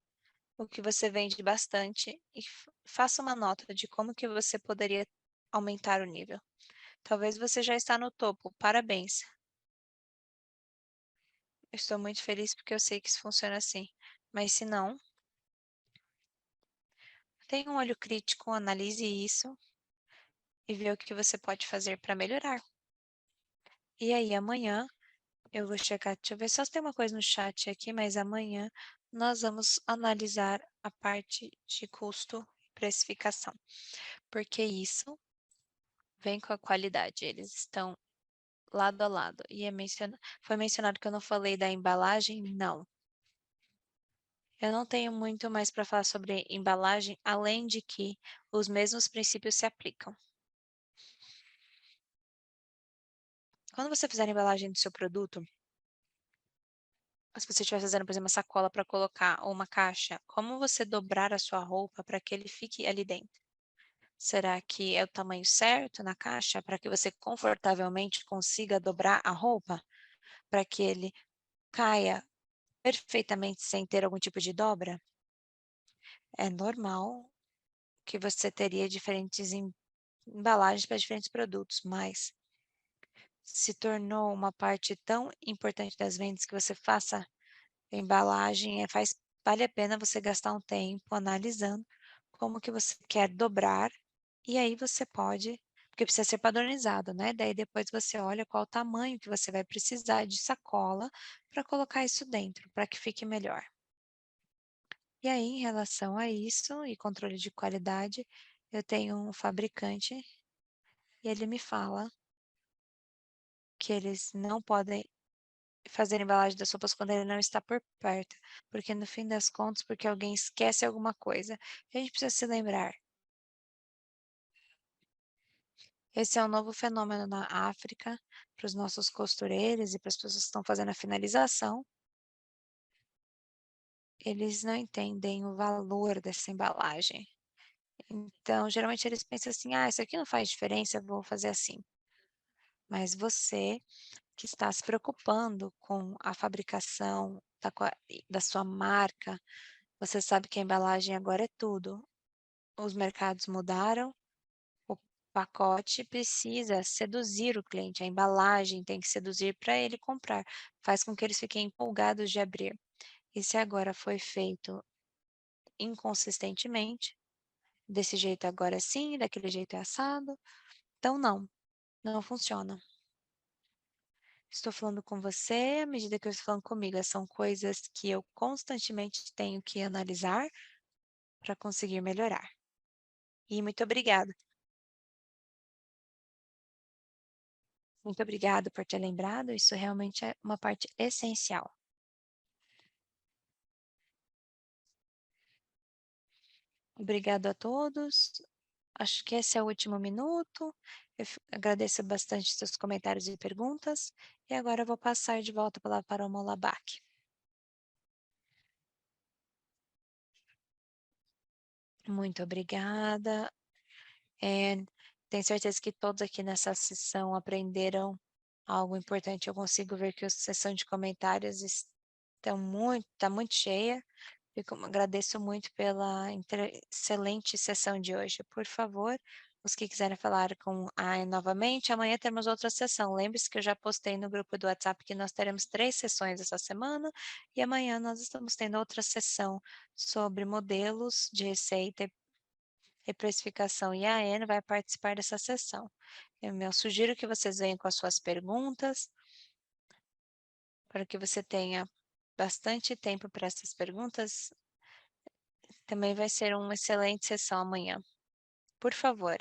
o que você vende bastante e faça uma nota de como que você poderia aumentar o nível. Talvez você já está no topo, parabéns. Eu estou muito feliz porque eu sei que isso funciona assim. Mas se não, tenha um olho crítico, analise isso e vê o que você pode fazer para melhorar. E aí, amanhã, eu vou checar, deixa eu ver só se tem uma coisa no chat aqui, mas amanhã nós vamos analisar a parte de custo e precificação, porque isso vem com a qualidade, eles estão lado a lado. E foi mencionado que eu não falei da embalagem? Não. Eu não tenho muito mais para falar sobre embalagem, além de que os mesmos princípios se aplicam. Quando você fizer a embalagem do seu produto, se você estiver fazendo, por exemplo, uma sacola para colocar ou uma caixa, como você dobrar a sua roupa para que ele fique ali dentro? Será que é o tamanho certo na caixa para que você confortavelmente consiga dobrar a roupa? Para que ele caia perfeitamente sem ter algum tipo de dobra? É normal que você teria diferentes embalagens para diferentes produtos, mas se tornou uma parte tão importante das vendas que você faça a embalagem, vale a pena você gastar um tempo analisando como que você quer dobrar, e aí você pode, porque precisa ser padronizado, né? Daí depois você olha qual o tamanho que você vai precisar de sacola para colocar isso dentro, para que fique melhor. E aí, em relação a isso e controle de qualidade, eu tenho um fabricante e ele me fala que eles não podem fazer embalagem das sopas quando ele não está por perto, porque no fim das contas, porque alguém esquece alguma coisa, a gente precisa se lembrar. Esse é um novo fenômeno na África, para os nossos costureiros e para as pessoas que estão fazendo a finalização. Eles não entendem o valor dessa embalagem. Então, geralmente eles pensam assim, ah, isso aqui não faz diferença, eu vou fazer assim. Mas você que está se preocupando com a fabricação da sua marca, você sabe que a embalagem agora é tudo. Os mercados mudaram, o pacote precisa seduzir o cliente, a embalagem tem que seduzir para ele comprar, faz com que eles fiquem empolgados de abrir. E se agora foi feito inconsistentemente, desse jeito agora é sim, daquele jeito é assado, então não funciona. Estou falando com você à medida que eu estou falando comigo. São coisas que eu constantemente tenho que analisar para conseguir melhorar. E muito obrigada. Muito obrigada por ter lembrado. Isso realmente é uma parte essencial. Obrigado a todos. Acho que esse é o último minuto. Agradeço bastante seus comentários e perguntas. E agora eu vou passar de volta a palavra para o Molabak. Muito obrigada. Tenho certeza que todos aqui nessa sessão aprenderam algo importante. Eu consigo ver que a sessão de comentários está muito cheia. Agradeço muito pela excelente sessão de hoje. Por favor, os que quiserem falar com a Anne novamente, amanhã temos outra sessão. Lembre-se que eu já postei no grupo do WhatsApp que nós teremos 3 sessões essa semana e amanhã nós estamos tendo outra sessão sobre modelos de receita e precificação, e a Anne vai participar dessa sessão. Eu sugiro que vocês venham com as suas perguntas, para que você tenha bastante tempo para essas perguntas. Também vai ser uma excelente sessão amanhã. Por favor,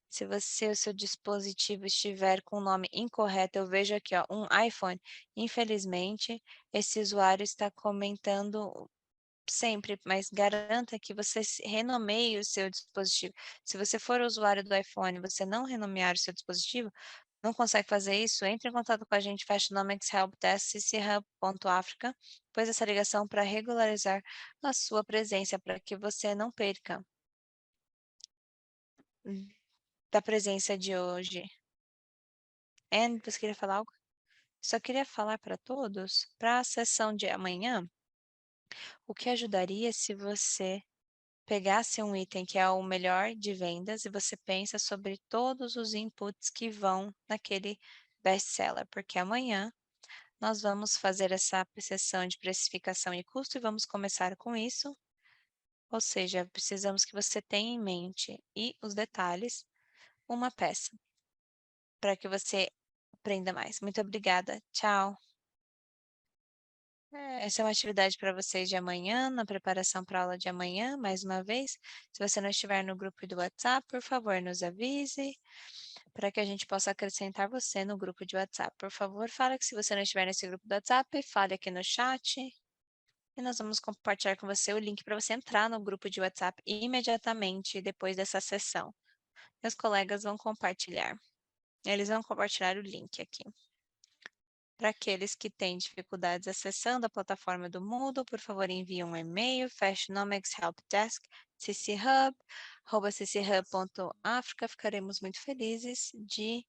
se o seu dispositivo estiver com o nome incorreto, eu vejo aqui, ó, um iPhone. Infelizmente, esse usuário está comentando sempre, mas garanta que você renomeie o seu dispositivo. Se você for usuário do iPhone e você não renomear o seu dispositivo, não consegue fazer isso, entre em contato com a gente, Fashionomics Helpdesk, cchub.africa, depois dessa ligação para regularizar a sua presença, para que você não perca da presença de hoje. And, você queria falar algo? Só queria falar para todos, para a sessão de amanhã, o que ajudaria se você pegasse um item que é o melhor de vendas e você pensa sobre todos os inputs que vão naquele best-seller, porque amanhã nós vamos fazer essa sessão de precificação e custo e vamos começar com isso. Ou seja, precisamos que você tenha em mente e os detalhes uma peça para que você aprenda mais. Muito obrigada. Tchau. Essa é uma atividade para vocês de amanhã, na preparação para a aula de amanhã, mais uma vez. Se você não estiver no grupo do WhatsApp, por favor, nos avise para que a gente possa acrescentar você no grupo de WhatsApp. Por favor, fala que se você não estiver nesse grupo do WhatsApp, fale aqui no chat e nós vamos compartilhar com você o link para você entrar no grupo de WhatsApp imediatamente depois dessa sessão. Meus colegas vão compartilhar. Eles vão compartilhar o link aqui. Para aqueles que têm dificuldades acessando a plataforma do Moodle, por favor, envie um e-mail, Fashionomics Helpdesk, cchub@cchub.africa. Ficaremos muito felizes de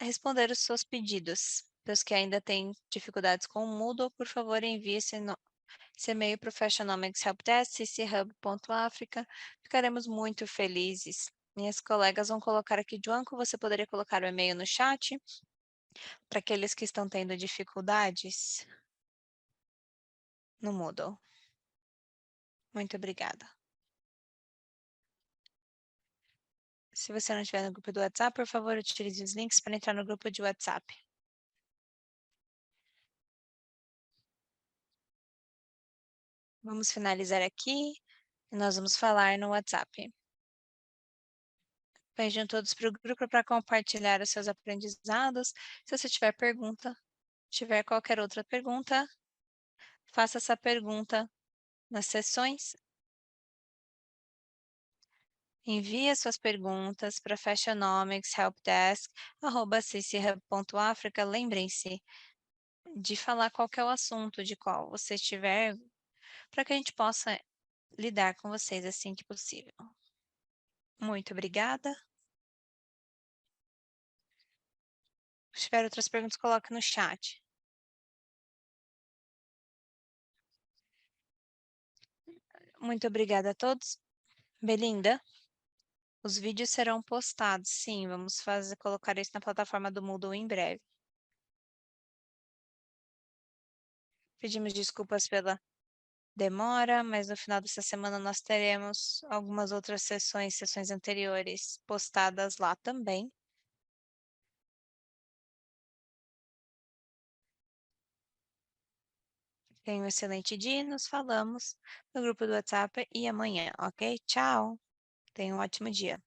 responder os seus pedidos. Para os que ainda têm dificuldades com o Moodle, por favor, envie esse e-mail para o Fashionomics Helpdesk, cchub.africa. Ficaremos muito felizes. Minhas colegas vão colocar aqui, Joanco, você poderia colocar o e-mail no chat? Para aqueles que estão tendo dificuldades no Moodle. Muito obrigada. Se você não estiver no grupo do WhatsApp, por favor, utilize os links para entrar no grupo de WhatsApp. Vamos finalizar aqui e nós vamos falar no WhatsApp. Vejam todos para o grupo para compartilhar os seus aprendizados. Se você tiver qualquer outra pergunta, faça essa pergunta nas sessões. Envie as suas perguntas para fashionomicshelpdesk@cchub.africa. Lembrem-se de falar qual que é o assunto de qual você estiver, para que a gente possa lidar com vocês assim que possível. Muito obrigada. Se tiver outras perguntas, coloque no chat. Muito obrigada a todos. Belinda, os vídeos serão postados, sim, vamos colocar isso na plataforma do Moodle em breve. Pedimos desculpas pela demora, mas no final dessa semana nós teremos algumas outras sessões anteriores postadas lá também. Tenha um excelente dia, nos falamos no grupo do WhatsApp e amanhã, ok? Tchau, tenha um ótimo dia.